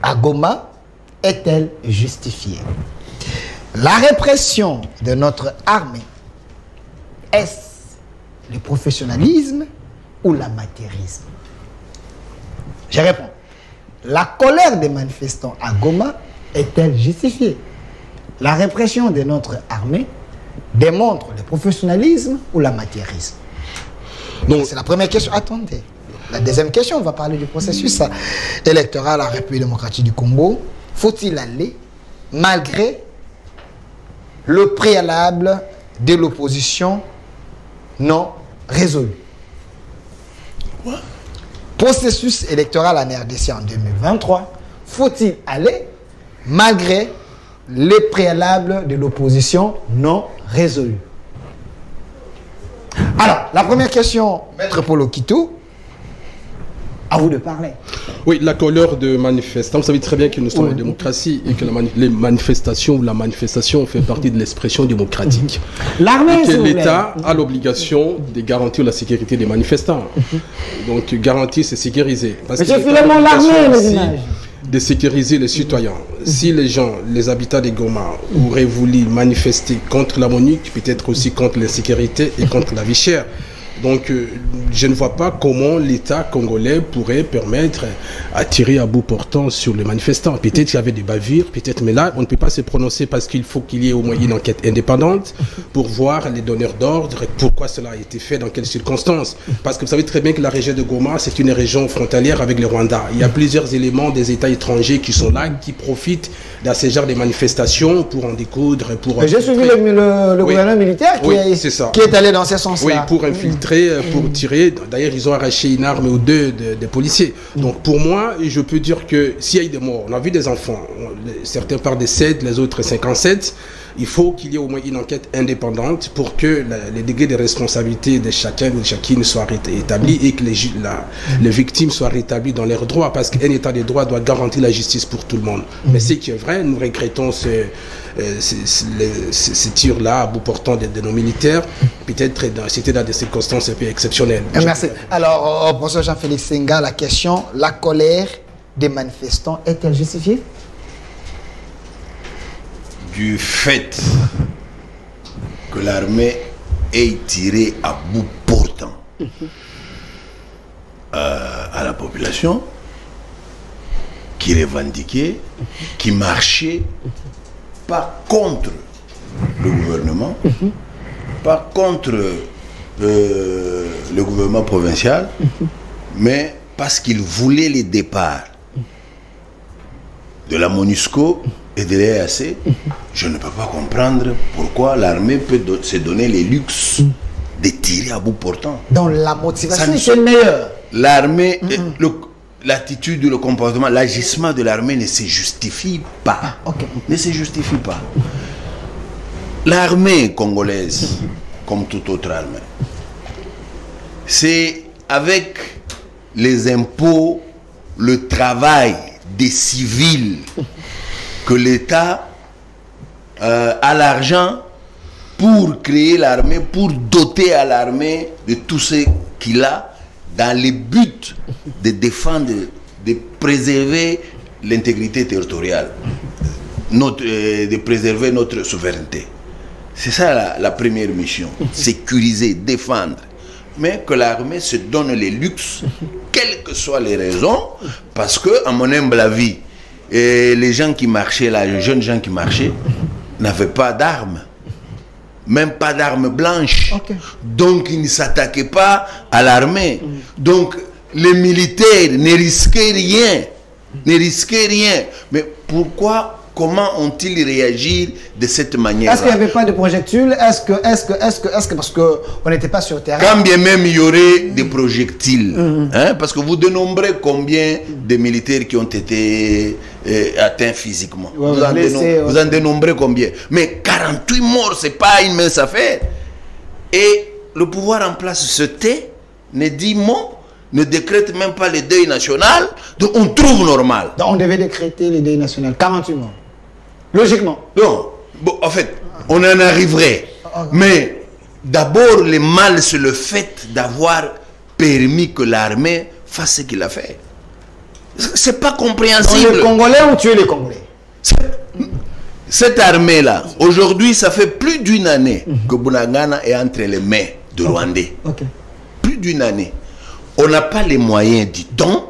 à Goma est-elle justifiée? La répression de notre armée, est-ce le professionnalisme ou l'amateurisme? Je réponds. La colère des manifestants à Goma est-elle justifiée? La répression de notre armée démontre le professionnalisme ou l'amateurisme? C'est la première question. Attendez. La deuxième question, on va parler du processus électoral à la République démocratique du Congo. Faut-il aller malgré le préalable de l'opposition non résolu? Processus électoral en RDC en 2023, faut-il aller malgré les préalables de l'opposition non résolus? Alors, la première question, Maître Paul Okito, à vous de parler. Oui, la colère de manifestants. Vous savez très bien que nous sommes en démocratie et que les manifestations ou la manifestation fait partie de l'expression démocratique. L'armée, Et que l'État a l'obligation de garantir la sécurité des manifestants. Donc, garantir, c'est sécuriser. Parce Monsieur que Philemon, l'armée, les aussi images. de sécuriser les citoyens. Si les gens, les habitants de Goma, auraient voulu manifester contre la MONUC, peut-être aussi contre l'insécurité et contre la vie chère. Donc, je ne vois pas comment l'État congolais pourrait permettre à tirer à bout portant sur les manifestants. Peut-être qu'il y avait des bavures, peut-être, mais là, on ne peut pas se prononcer parce qu'il faut qu'il y ait au moins une enquête indépendante pour voir les donneurs d'ordre, pourquoi cela a été fait, dans quelles circonstances. Parce que vous savez très bien que la région de Goma, c'est une région frontalière avec le Rwanda. Il y a plusieurs éléments des États étrangers qui sont là, qui profitent de ce genre de manifestations pour en découdre. J'ai suivi le gouvernement militaire qui est allé dans ce sens-là. Oui, pour infiltrer, pour tirer. D'ailleurs, ils ont arraché une arme aux deux des policiers. Donc, pour moi, je peux dire que s'il y a eu des morts, on a vu des enfants, certains par des 7, les autres 57, il faut qu'il y ait au moins une enquête indépendante pour que les degrés de responsabilité de chacun et de chacune soient établis et que les victimes soient rétablies dans leurs droits, parce qu'un état de droit doit garantir la justice pour tout le monde. Mais ce qui est vrai, nous regrettons ces tirs-là à bout portant de nos militaires. Peut-être c'était dans des circonstances un peu exceptionnelles. Merci. Alors, professeur Jean-Félix Senga, la question, la colère des manifestants est-elle justifiée? Du fait que l'armée ait tiré à bout portant à la population, qui revendiquait, qui marchait pas contre le gouvernement, pas contre le gouvernement provincial, mais parce qu'il voulait les départs de la MONUSCO et de l'EAC. Je ne peux pas comprendre pourquoi l'armée peut se donner les luxes de tirer à bout portant. Donc la motivation est meilleure. L'armée, l'attitude, le comportement, l'agissement de l'armée ne se justifie pas. Ne se justifie pas. L'armée congolaise, comme toute autre armée, c'est avec les impôts, le travail des civils que l'État a l'argent pour créer l'armée, pour doter à l'armée de tout ce qu'il a dans le but de défendre de préserver l'intégrité territoriale, de préserver notre souveraineté. C'est ça la première mission. Sécuriser, défendre. Mais que l'armée se donne les luxes, quelles que soient les raisons, parce que, à mon humble avis, les gens qui marchaient là, les jeunes gens qui marchaient, n'avaient pas d'armes. Même pas d'armes blanches. Donc, ils ne s'attaquaient pas à l'armée. Donc, les militaires ne risquaient rien. Mais pourquoi, comment ont-ils réagi de cette manière? Est-ce qu'il n'y avait pas de projectiles? Est-ce que parce qu'on n'était pas sur terrain? Quand bien même il y aurait des projectiles, hein, parce que vous dénombrez combien de militaires qui ont été atteints physiquement. Vous en dénombrez combien? Mais 48 morts, c'est pas une mince affaire. Et le pouvoir en place se tait, ne dit mot, ne décrète même pas le deuil national, donc on trouve normal. Donc on devait décréter le deuil national, 48 morts. Logiquement. Non, bon, en fait, on en arriverait. Mais d'abord, le mal, c'est le fait d'avoir permis que l'armée fasse ce qu'il a fait. C'est pas compréhensible. Les Congolais ont tué les Congolais. Cette armée-là, aujourd'hui, ça fait plus d'une année que Bunagana est entre les mains de Rwandais. Plus d'une année. On n'a pas les moyens, dit-on,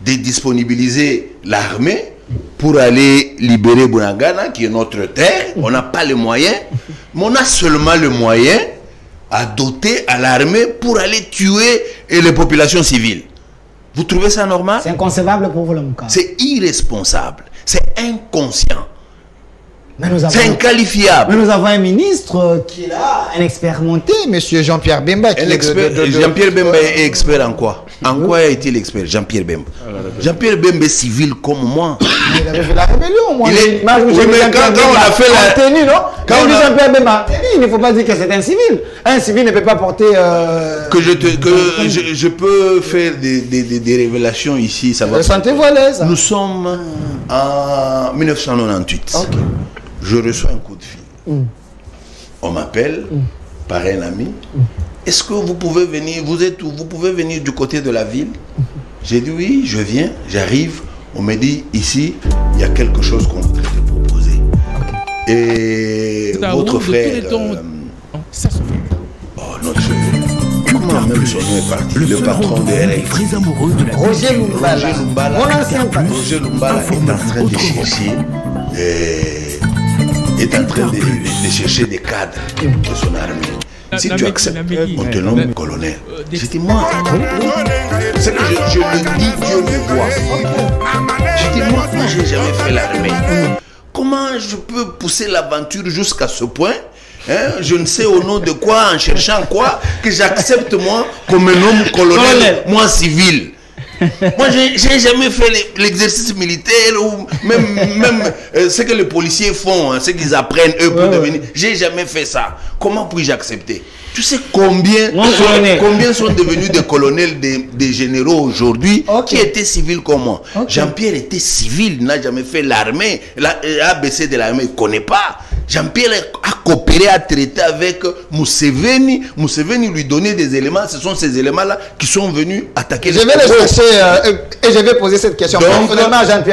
de disponibiliser l'armée pour aller libérer Bunagana, qui est notre terre. On n'a pas les moyens, mais on a seulement le moyen à doter à l'armée pour aller tuer les populations civiles. Vous trouvez ça normal? C'est inconcevable pour vous, le Mouka. C'est irresponsable, c'est inconscient. C'est inqualifiable. Mais nous avons un ministre qui est là, un expérimenté, M. Jean-Pierre Bemba. Jean-Pierre Bemba est expert en quoi? En quoi est-il expert, Jean-Pierre Bemba? Jean-Pierre Bemba est civil comme moi. Il avait fait la rébellion, moi. Oui, mais quand on a fait la tenue, non? Quand on dit Jean-Pierre Bemba, il ne faut pas dire que c'est un civil. Un civil ne peut pas porter... je peux faire des révélations ici, ça va. Sentez-vous à l'aise. Nous sommes en 1998. Je reçois un coup de fil. On m'appelle par un ami. Est-ce que vous pouvez venir? Vous êtes où? Vous pouvez venir du côté de la ville? J'ai dit oui, je viens, j'arrive. On me dit ici, il y a quelque chose qu'on voudrait te proposer. Et votre frère... Ça se fait. Oh, notre comment même son nom est parti? Le patron de RF. Roger Lumbala. Mon ancien patron. Roger Lumbala est en train de chercher... est en train de chercher des cadres de son armée. Si tu acceptes, on te nomme colonel. J'ai dit, moi, c'est que je le dis, Dieu me voit. J'ai dit, moi, je n'ai jamais fait l'armée. Comment je peux pousser l'aventure jusqu'à ce point? Je ne sais au nom de quoi, en cherchant quoi, que j'accepte moi qu'on me nomme colonel, moi civil. Moi, je n'ai jamais fait l'exercice militaire ou même ce que les policiers font, hein, ce qu'ils apprennent eux pour devenir. Je n'ai jamais fait ça. Comment puis-je accepter? Tu sais combien sont devenus des colonels, des généraux aujourd'hui qui étaient civils comme moi? Jean-Pierre était civil, n'a jamais fait l'armée. L'ABC de l'armée, il ne connaît pas. Jean-Pierre a coopéré, a traité avec Museveni. Museveni lui donnait des éléments. Ce sont ces éléments-là qui sont venus attaquer les... Je vais les chercher et je vais poser cette question.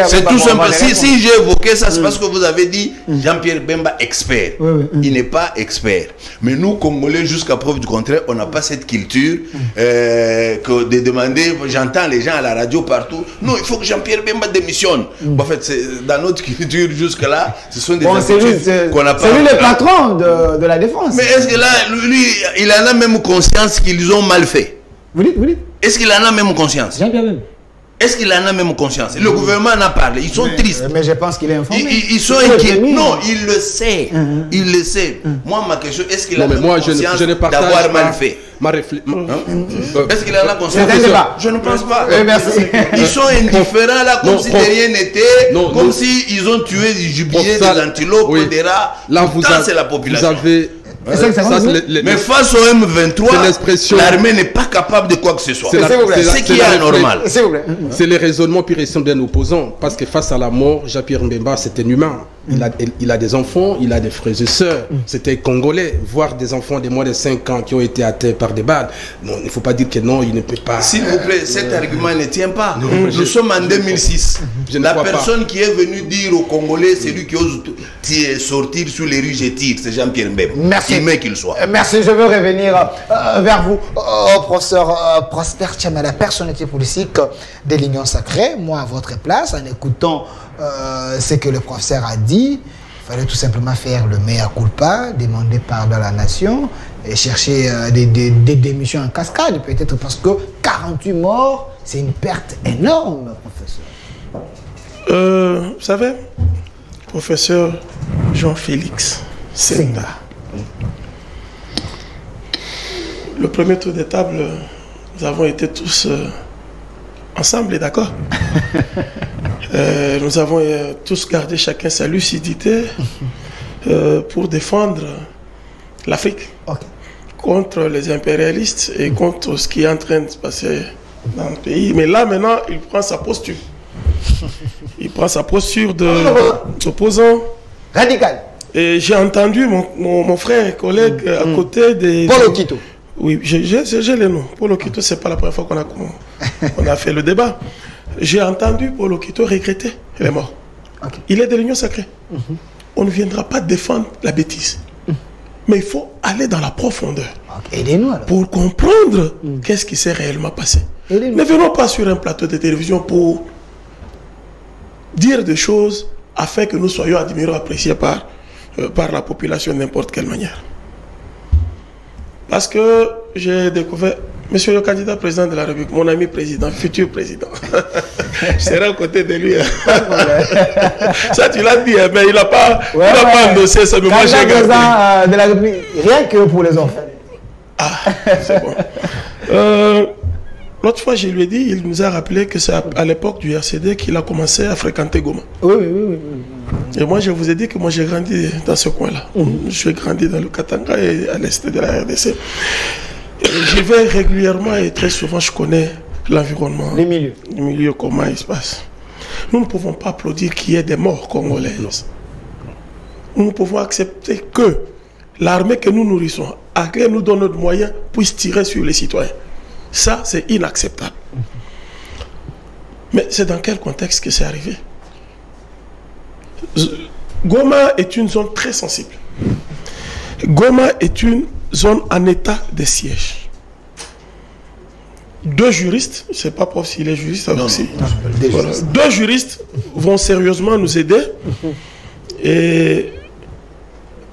C'est tout simple. Si j'ai évoqué ça, c'est parce que vous avez dit Jean-Pierre Bemba expert. Il n'est pas expert. Mais nous, Congolais, jusqu'à preuve du contraire, on n'a pas cette culture que de demander, j'entends les gens à la radio partout, non, il faut que Jean-Pierre Bemba démissionne. En fait, dans notre culture jusque-là, ce sont des attitudes qu'on n'a pas. C'est lui le patron de la défense. Mais est-ce que là, lui, il en a même conscience qu'ils ont mal fait? Vous dites? Est-ce qu'il en a même conscience? Jean-Pierre Bemba. Est-ce qu'il en a même conscience? Le gouvernement en a parlé. Ils sont tristes. Mais je pense qu'il est informé. Ils sont inquiets. Non, il le sait. Il le sait. Moi, ma question, est-ce qu'il a même conscience d'avoir mal fait? Est-ce qu'il en a conscience? Je ne pense pas. Ils sont indifférents là, comme si de rien n'était, comme si ils ont tué du gibier, des antilopes, des rats. Là, c'est la population. Vous avez... Mais face au M23, l'armée n'est pas capable de quoi que ce soit. C'est ce qui est anormal. C'est les raisonnements purs et simples d'un opposant. Parce que face à la mort, Jean-Pierre Bemba, c'est un humain. Il a des enfants, il a des frères et sœurs. C'était congolais. Voir des enfants de moins de 5 ans qui ont été atteints par des balles. Non, il ne faut pas dire que non, il ne peut pas. S'il vous plaît, cet argument ne tient pas. Nous sommes en 2006. La personne qui est venue dire aux Congolais, c'est lui qui ose sortir sur les rues, je tire. C'est Jean-Pierre Mbem. Merci. Humain qu'il soit. Merci. Je veux revenir vers vous, professeur Prosper Tchamala, personnalité politique de l'Union Sacrée. Moi, à votre place, en écoutant ce que le professeur a dit, il fallait tout simplement faire le mea culpa, demander pardon à la nation et chercher des démissions en cascade, peut-être parce que 48 morts, c'est une perte énorme, professeur. Vous savez, professeur Jean-Félix Senda, le premier tour de table, nous avons été tous ensemble, d'accord. Nous avons tous gardé chacun sa lucidité pour défendre l'Afrique contre les impérialistes et contre ce qui est en train de se passer dans le pays. Mais là, maintenant, il prend sa posture. Il prend sa posture d'opposant. Radical. Et j'ai entendu mon frère et collègue à côté des... Paul Okito. Oui, j'ai les noms. Paul Okito, ce n'est pas la première fois qu'on a fait le débat. J'ai entendu Paul Okito regretter. Il est mort. Il est de l'Union Sacrée. On ne viendra pas défendre la bêtise. Mais il faut aller dans la profondeur. Aidez-nous alors. Pour comprendre qu'est-ce qui s'est réellement passé. Ne venons pas sur un plateau de télévision pour dire des choses afin que nous soyons admirés, appréciés par la population de n'importe quelle manière. Parce que j'ai découvert, monsieur le candidat président de la République, mon ami président, futur président, je serai à côté de lui. Ça, tu l'as dit, mais il n'a pas, endossé ça. Mais moi, j'ai président de la République, rien que pour les enfants. Ah, c'est bon. L'autre fois, je lui ai dit, il nous a rappelé que c'est à l'époque du RCD qu'il a commencé à fréquenter Goma. Oui. Et moi, je vous ai dit que moi, j'ai grandi dans ce coin-là. Je suis grandi dans le Katanga et à l'est de la RDC. J'y vais régulièrement et très souvent, je connais l'environnement. Les milieux. Les milieux, comment il se passe. Nous ne pouvons pas applaudir qu'il y ait des morts congolaises. Nous pouvons accepter que l'armée que nous nourrissons, à laquelle nous donne notre moyen, puisse tirer sur les citoyens. Ça, c'est inacceptable. Mais c'est dans quel contexte que c'est arrivé? Goma est une zone très sensible. Goma est une zone en état de siège. 2 juristes, je ne sais pas s'il est juriste aussi. Voilà. 2 juristes vont sérieusement nous aider. Et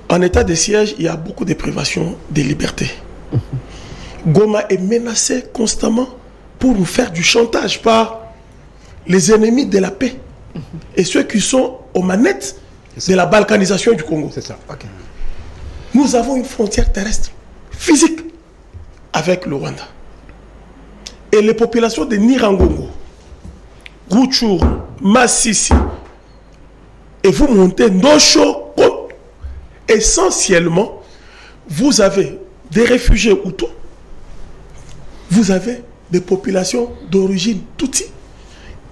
en état de siège, il y a beaucoup de privations de liberté. Goma est menacé constamment pour nous faire du chantage par les ennemis de la paix et ceux qui sont aux manettes de la balkanisation du Congo. C'est ça. Nous avons une frontière terrestre physique avec le Rwanda. Et les populations de Nirangongo, Rutshuru, Masisi, et vous montez Ndosho, essentiellement, vous avez des réfugiés Hutus, vous avez des populations d'origine Tutsi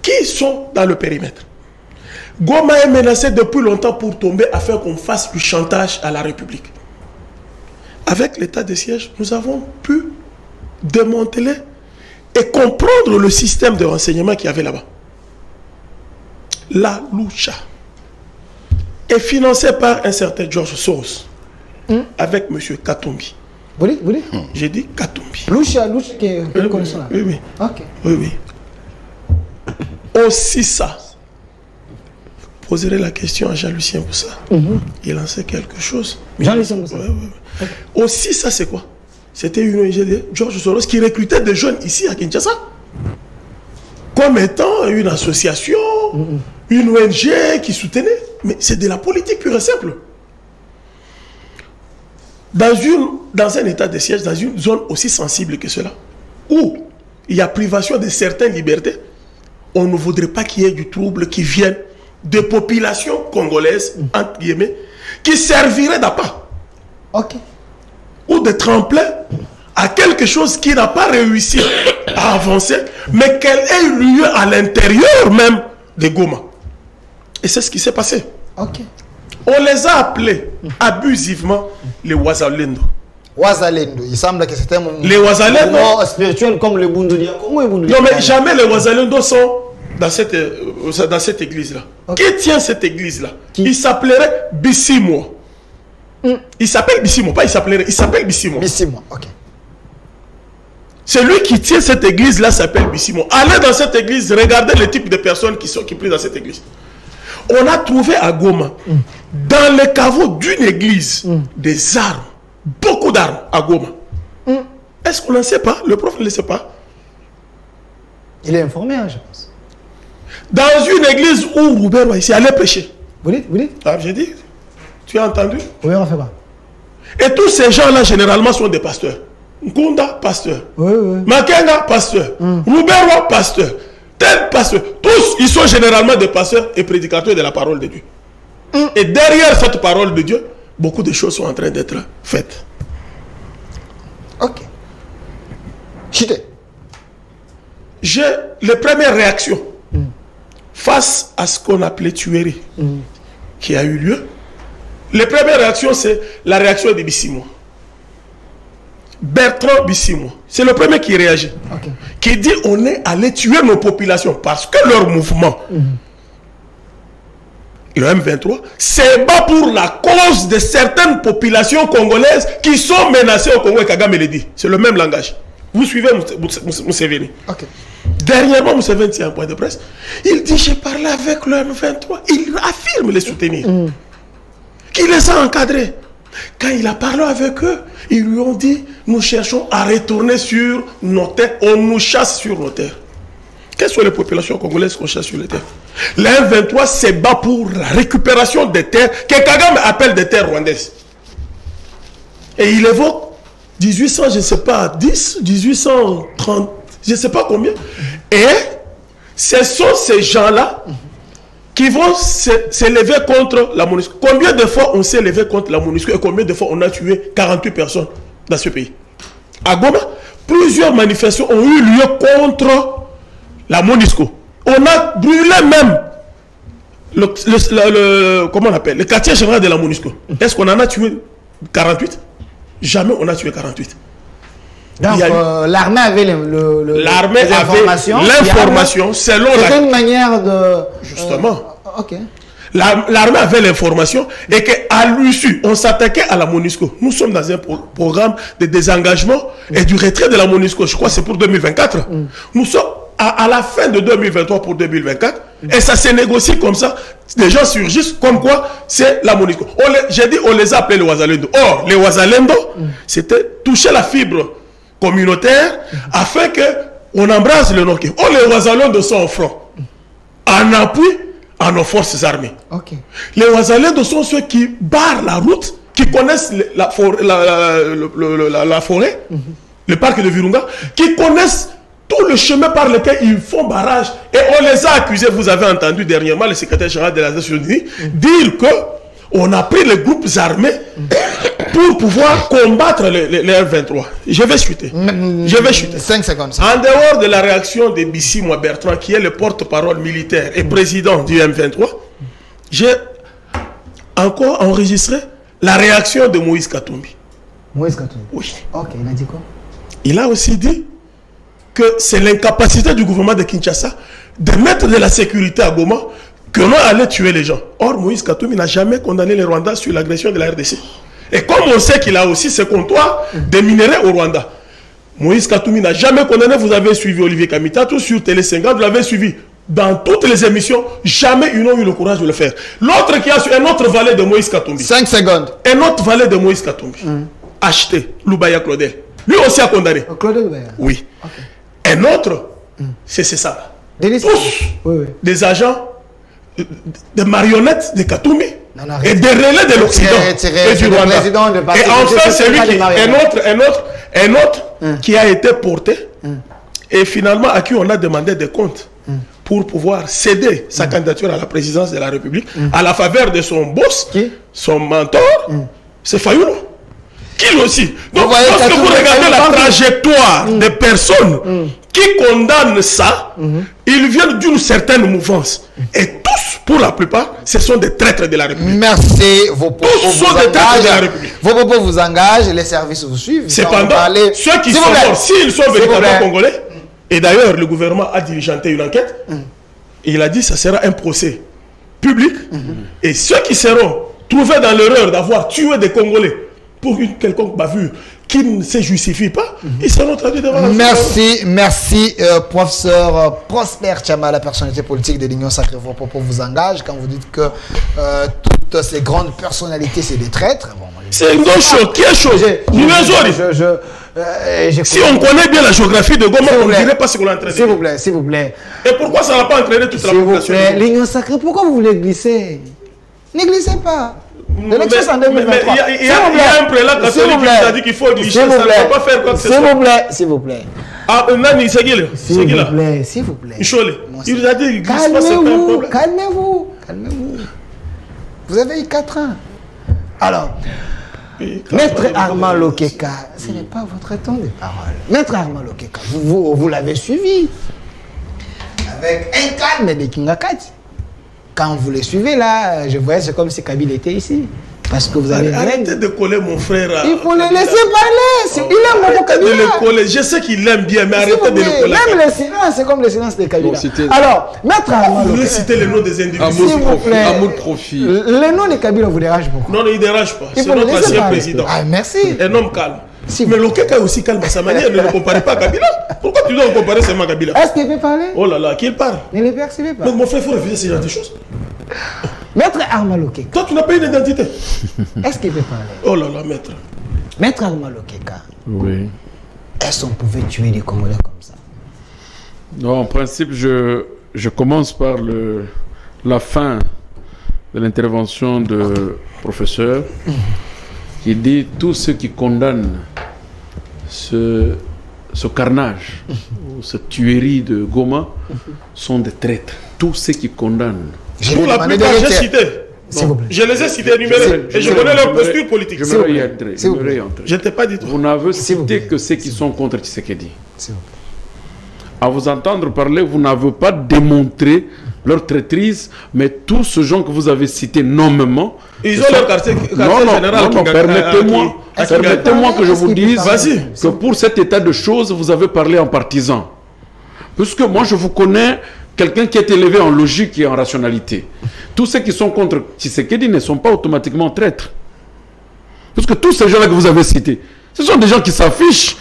qui sont dans le périmètre. Goma est menacé depuis longtemps pour tomber afin qu'on fasse du chantage à la République. Avec l'état de siège, nous avons pu démanteler et comprendre le système de renseignement qu'il y avait là-bas. La Lucha est financée par un certain George Soros avec M. Katumbi. Vous dites J'ai dit Katumbi. Lucha que nous connaissons là. Oui. Ok. Oui. Aussi ça. Poserez la question à Jean-Lucien Boussa. Il en sait quelque chose. Jean-Lucien Boussa. Oui. Aussi ça, c'est quoi? C'était une ONG de George Soros qui recrutait des jeunes ici à Kinshasa. Comme étant une association, une ONG qui soutenait. Mais c'est de la politique pure et simple. Dans un état de siège, dans une zone aussi sensible que cela, où il y a privation de certaines libertés, on ne voudrait pas qu'il y ait du trouble qui vienne des populations congolaises, entre guillemets, qui serviraient d'appât. Ou de tremplin à quelque chose qui n'a pas réussi à avancer, mais qu'elle ait eu lieu à l'intérieur même de Goma. Et c'est ce qui s'est passé. On les a appelés abusivement les Wazalendo. Wazalendo, il semble que c'était les Wazalendo spirituel comme le Bundudia. Non, mais jamais les Wazalendo sont dans cette église-là. Okay. Qui tient cette église-là? Il s'appellerait Bissimo. Il s'appelle Bissimo, pas il s'appellerait, il s'appelle Bissimo. Bissimo, ok. Celui qui tient cette église-là s'appelle Bissimo. Allez dans cette église, regardez le type de personnes qui prient dans cette église. On a trouvé à Goma, dans les caveaux d'une église, des armes, beaucoup d'armes à Goma. Est-ce qu'on n'en sait pas? Le prof ne le sait pas. Il est informé, hein, je pense. Dans une église où Robert ici allait prêcher. Vous dites? Ah, j'ai dit. Tu as entendu? Oui, on ne fait pas. Et tous ces gens-là, généralement, sont des pasteurs. Nkunda, pasteur. Oui, oui. Makenga, pasteur. Ruberwa, pasteur. Tel pasteur. Tous, ils sont généralement des pasteurs et prédicateurs de la parole de Dieu. Et derrière cette parole de Dieu, beaucoup de choses sont en train d'être faites. Ok. Chité. J'ai les premières réactions face à ce qu'on appelait tuerie qui a eu lieu. Les premières réactions, c'est la réaction de Bissimo. Bertrand Bissimo, c'est le premier qui réagit. Okay. Qui dit on est allé tuer nos populations parce que leur mouvement, le M23, c'est pas pour la cause de certaines populations congolaises qui sont menacées au Congo. Et Kagame le dit. C'est le même langage. Vous suivez Museveni. Okay. Dernièrement, Museveni tient un point de presse. Il dit j'ai parlé avec le M23. Il affirme les soutenir. Qui les a encadrés. Quand il a parlé avec eux, ils lui ont dit nous cherchons à retourner sur nos terres, on nous chasse sur nos terres. Quelles sont les populations congolaises qu'on chasse sur les terres? Le M23 se bat pour la récupération des terres que Kagame appelle des terres rwandaises. Et il évoque 1800, je ne sais pas, 10, 1830, je ne sais pas combien. Et ce sont ces gens-là qui vont s'élever contre la MONUSCO. Combien de fois on s'est élevé contre la MONUSCO et combien de fois on a tué 48 personnes dans ce pays? À Goma, plusieurs manifestations ont eu lieu contre la MONUSCO. On a brûlé même comment on appelle, le quartier général de la MONUSCO. Est-ce qu'on en a tué 48? Jamais on a tué 48. Donc l'armée avait l'information selon la... une manière de... Justement. Ok. L'armée avait l'information et qu'à l'issue, on s'attaquait à la MONUSCO. Nous sommes dans un programme de désengagement et du retrait de la MONUSCO. Je crois que c'est pour 2024. Nous sommes à la fin de 2023 pour 2024 et ça s'est négocié comme ça. Les gens surgissent comme quoi c'est la MONUSCO. J'ai dit on les a appelés les Wazalendo. Or, les Wazalendo, c'était toucher la fibre communautaire afin que on embrasse le Nord Kivu. Oh, les Wazalendo sont au front en appui à nos forces armées. Okay. Les Wazalendo sont ceux qui barrent la route, qui connaissent la forêt, le parc de Virunga, qui connaissent tout le chemin par lequel ils font barrage. Et on les a accusés, vous avez entendu dernièrement le secrétaire général de la Nations Unies dire que on a pris les groupes armés pour pouvoir combattre les M23. Je vais chuter. Je vais chuter. 5 secondes. En dehors de la réaction de Bissimo Bertrand, qui est le porte-parole militaire et président du M23, j'ai encore enregistré la réaction de Moïse Katumbi. Moïse Katumbi? Oui. Ok, il a dit quoi? Il a aussi dit que c'est l'incapacité du gouvernement de Kinshasa de mettre de la sécurité à Goma que l'on allait tuer les gens. Or, Moïse Katumbi n'a jamais condamné les Rwandais sur l'agression de la RDC. Et comme on sait qu'il a aussi ce comptoir des minéraux au Rwanda, Moïse Katumbi n'a jamais condamné. Vous avez suivi Olivier Kamitatou sur Télé 50, vous l'avez suivi dans toutes les émissions. Jamais ils n'ont eu le courage de le faire. L'autre qui a su, un autre valet de Moïse Katumbi. 5 secondes. Un autre valet de Moïse Katumbi. Acheté, Loubaya Claudel. Lui aussi a condamné. Claudel Loubaya. Oui. Okay. Un autre, c'est ça. Tous des agents, des marionnettes de Katumbi et des relais de l'Occident et du Rwanda. Et enfin, c'est lui qui, un autre qui a été porté et finalement à qui on a demandé des comptes pour pouvoir céder sa candidature à la présidence de la République à la faveur de son boss, son mentor, c'est Fayulu. Kill aussi. Donc, voyez lorsque qu'à vous tout- regardez la tout- trajectoire des personnes qui condamnent ça, ils viennent d'une certaine mouvance. Et tous, pour la plupart, ce sont des traîtres de la République. Merci, vos propos Tous vous sont des traîtres de la engagent. République. Vos propos vous engagent, les services vous suivent. Cependant, ceux qui S'il sont vous plaît. morts, s'ils sont S'il vous véritablement plaît. congolais, et d'ailleurs, le gouvernement a diligenté une enquête, et il a dit que ça sera un procès public, et ceux qui seront trouvés dans l'erreur d'avoir tué des Congolais pour une quelconque bavure qui ne se justifie pas, ils seront traduits devant la Merci, professeur Prosper Tchama, la personnalité politique de l'Union Sacrée. Vos propos vous engagent quand vous dites que toutes ces grandes personnalités, c'est des traîtres. Bon, c'est une autre chose. Qui est chose Si on connaît bien la géographie de Goma, on ne dirait pas ce qu'on est en train de S'il vous dire. plaît, s'il vous plaît. Et pourquoi ça n'a pas entraîné toute la S'il vous population plaît, de Goma? l'Union Sacrée, pourquoi vous voulez glisser? Ne glissez pas. L'élection, c'est en Mais 2023. il y a un prélat catholique qui a dit qu'il faut glisser, ça ne peut pas faire quoi que ce soit. S'il vous plaît, s'il vous plaît. Ah, Nani, c'est qui là? S'il C'est qui là? vous plaît, s'il vous plaît. Michole. Il nous a dit qu'il glisse pas, c'est pas un Calmez-vous, problème. calmez-vous, calmez-vous. Vous avez eu 4 ans. Alors, Maître Armand Lokeka, ce n'est pas votre temps de parole. Maître Armand Lokeka, vous l'avez suivi. Avec un calme de Kingakati. Quand vous le suivez là, je voyais c'est comme si Kabila était ici. Parce que vous avez... Arrêtez de coller mon frère. Il faut le laisser parler. Il aime beaucoup Arrêtez de Kabila. le coller. Je sais qu'il l'aime bien, mais S'il arrêtez vous de le plaît, coller. même le silence, c'est comme le silence de Kabila. Bon, c'était- Alors, Maître Armand Vous voulez Lokeka, citer le nom des individus. s'il vous plaît. Amour de profit. le nom de Kabila vous dérange beaucoup. Non, non, il ne dérange pas. Il C'est faut le notre laisser ancien parler. président. Ah, merci. Un homme calme. Si Mais vous- Lokeka est aussi calme à sa manière. Ne le comparez pas à Kabila. Pourquoi tu dois le comparer seulement à Kabila? Est-ce qu'il peut parler? Oh là là, qu'il parle. Ne le percevez pas. Donc mon frère, il faut refuser ce genre de choses. Maître Armand Lokeka, Toi, tu n'as pas une identité. est-ce qu'il peut parler? Oh là là, maître. Maître Armand Lokeka, Oui. est-ce qu'on pouvait tuer des Congolais comme ça? Non, en principe, je commence par la fin de l'intervention de professeur qui dit tous ceux qui condamnent ce carnage ou cette tuerie de Goma sont des traîtres. Tous ceux qui condamnent. Je Pour vais la demander plupart, de j'ai retirer. cité. S'il vous plaît. Je les ai cités énumérés. Et je connais leur posture politique. Je S'il vous me plaît. réentrer. S'il vous plaît. Je ne t'ai pas dit tout. Vous n'avez vous cité plaît. que ceux qui sont contre Tshisekedi. S'il vous plaît. À vous entendre parler, vous n'avez pas démontré leur traîtrise, mais tous ces gens que vous avez cités nommément. Ils ont leur quartier général. Permettez-moi que je vous dise Vas-y. que pour cet état de choses, vous avez parlé en partisan. Puisque moi, je vous connais quelqu'un qui est élevé en logique et en rationalité. Tous ceux qui sont contre Tshisekedi ne sont pas automatiquement traîtres. Parce que tous ces gens-là que vous avez cités, ce sont des gens qui s'affichent,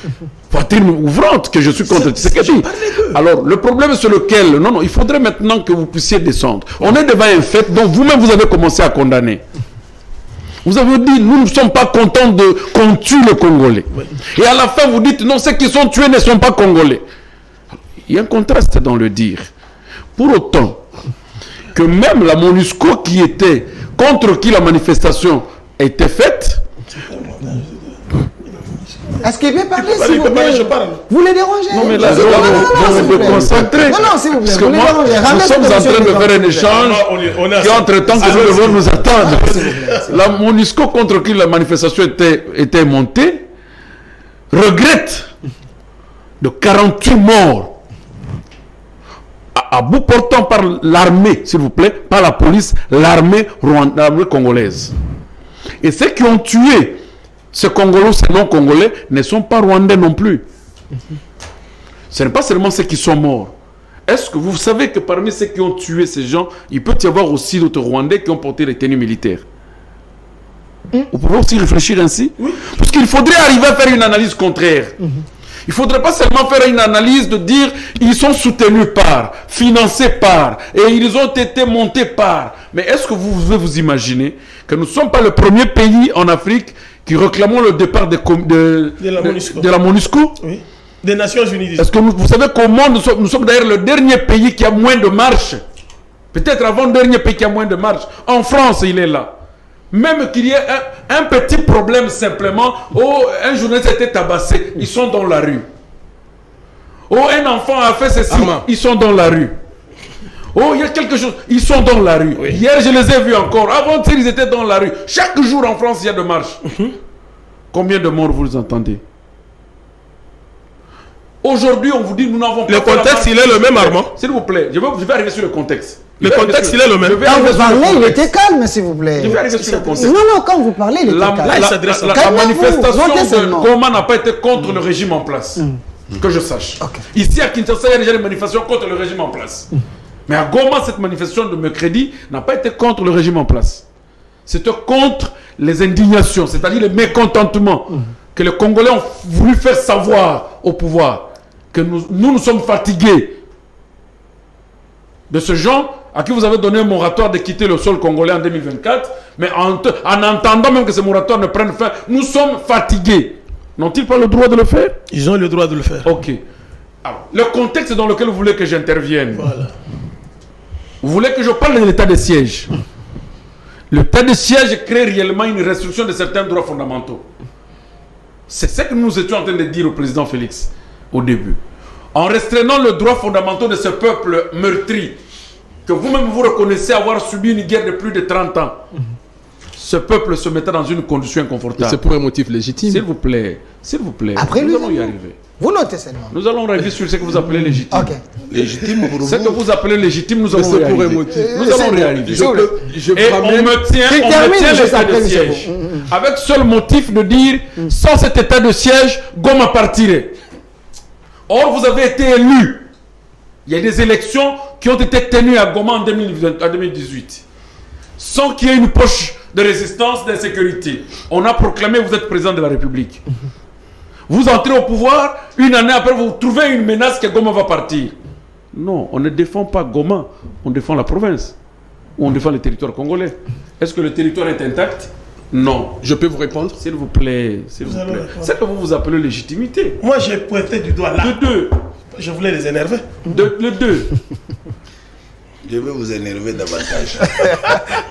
poitrine ouvrante, que je suis contre Tshisekedi. Alors, le problème sur lequel, non, il faudrait maintenant que vous puissiez descendre. On est devant un fait dont vous-même vous avez commencé à condamner. Vous avez dit, nous ne sommes pas contents qu'on tue les Congolais. Et à la fin, vous dites, non, ceux qui sont tués ne sont pas Congolais. Il y a un contraste dans le dire. Pour autant que même la MONUSCO qui était contre qui la manifestation était faite, Est-ce qu'il peut parler, Il s'il vous peut parler, plaît? je parle. Vous les dérangez? non mais là, S'il vous plaît. vous s'il me vous plaît. déconcentrez. Non, non, s'il vous plaît. Parce que vous les moi, dérangez. nous Ramenez sommes en cette train de monsieur faire un devant. échange On est qui, entre-temps, que nous Allons-y. devons nous attendre. La MONUSCO contre qui la manifestation était montée regrette de 48 morts à bout portant par l'armée, s'il vous plaît, pas la police, l'armée congolaise. Et ceux qui ont tué ces Congolais, ces non-Congolais, ne sont pas Rwandais non plus. Ce n'est pas seulement ceux qui sont morts. Est-ce que vous savez que parmi ceux qui ont tué ces gens, il peut y avoir aussi d'autres Rwandais qui ont porté les tenues militaires? Vous pouvez aussi réfléchir ainsi? Parce qu'il faudrait arriver à faire une analyse contraire. Il ne faudrait pas seulement faire une analyse de dire ils sont soutenus par, financés par, et ils ont été montés par. Mais est-ce que vous pouvez vous imaginer que nous ne sommes pas le premier pays en Afrique qui réclamons le départ de la MONUSCO? Oui. Des Nations Unies. Est-ce que vous savez qu'au monde, nous sommes d'ailleurs le dernier pays qui a moins de marche? Peut-être avant le dernier pays qui a moins de marche. En France, il est là. Même qu'il y ait un petit problème simplement, oh, un journaliste a été tabassé, ils sont dans la rue. Oh, un enfant a fait ceci, ils sont dans la rue. Oh, il y a quelque chose, ils sont dans la rue. Hier, je les ai vus encore. Avant-hier, ils étaient dans la rue. Chaque jour en France, il y a de marches. Combien de morts vous entendez? Aujourd'hui, on vous dit nous n'avons pas... Le contexte, il est le même, Armand. S'il vous plaît, je vais arriver sur le contexte. Le contexte, il est le même. Quand vous parlez, il était calme, s'il vous plaît. Je vais arriver sur le contexte. Non, quand vous parlez, il était calme. La manifestation de Goma n'a pas été contre le régime en place. Que je sache. Ici, à Kinshasa, il y a déjà des manifestations contre le régime en place. Mais à Goma, cette manifestation de mercredi n'a pas été contre le régime en place. C'était contre les indignations, c'est-à-dire les mécontentements que les Congolais ont voulu faire savoir au pouvoir. Que nous sommes fatigués de ce genre à qui vous avez donné un moratoire de quitter le sol congolais en 2024, mais en entendant même que ce moratoire ne prenne fin, nous sommes fatigués. N'ont-ils pas le droit de le faire? Ils ont le droit de le faire. Ok. Alors, le contexte dans lequel vous voulez que j'intervienne. Voilà. Vous voulez que je parle de l'état de siège. L'état de siège crée réellement une restriction de certains droits fondamentaux. C'est ce que nous étions en train de dire au président Félix au début. En restreignant le droit fondamental de ce peuple meurtri, que vous-même vous reconnaissez avoir subi une guerre de plus de 30 ans, ce peuple se mettait dans une condition inconfortable. C'est pour un motif légitime. S'il vous plaît, Après, nous allons y arriver. Vous notez seulement. Nous allons arriver sur ce que vous appelez légitime. Ok. Légitime pour vous. Ce que vous appelez légitime, nous allons c'est y pour un arriver. motif. Nous allons y arriver. Et on termine, me je tient l'état de t'appelle, siège. Avec seul motif de dire, sans cet état de siège, Goma partirait. Or, vous avez été élu. Il y a des élections qui ont été tenues à Goma en 2018. Sans qu'il y ait une poche de résistance, d'insécurité. On a proclamé vous êtes président de la République. Vous entrez au pouvoir, une année après, vous trouvez une menace que Goma va partir. Non, on ne défend pas Goma, on défend la province. Ou on défend le territoire congolais. Est-ce que le territoire est intact? Non. Je peux vous répondre? S'il vous plaît, s'il vous plaît. C'est que vous appelez légitimité. Moi, j'ai pointé du doigt là. Le 2. Je voulais les énerver. Le 2. Je vais vous énerver davantage.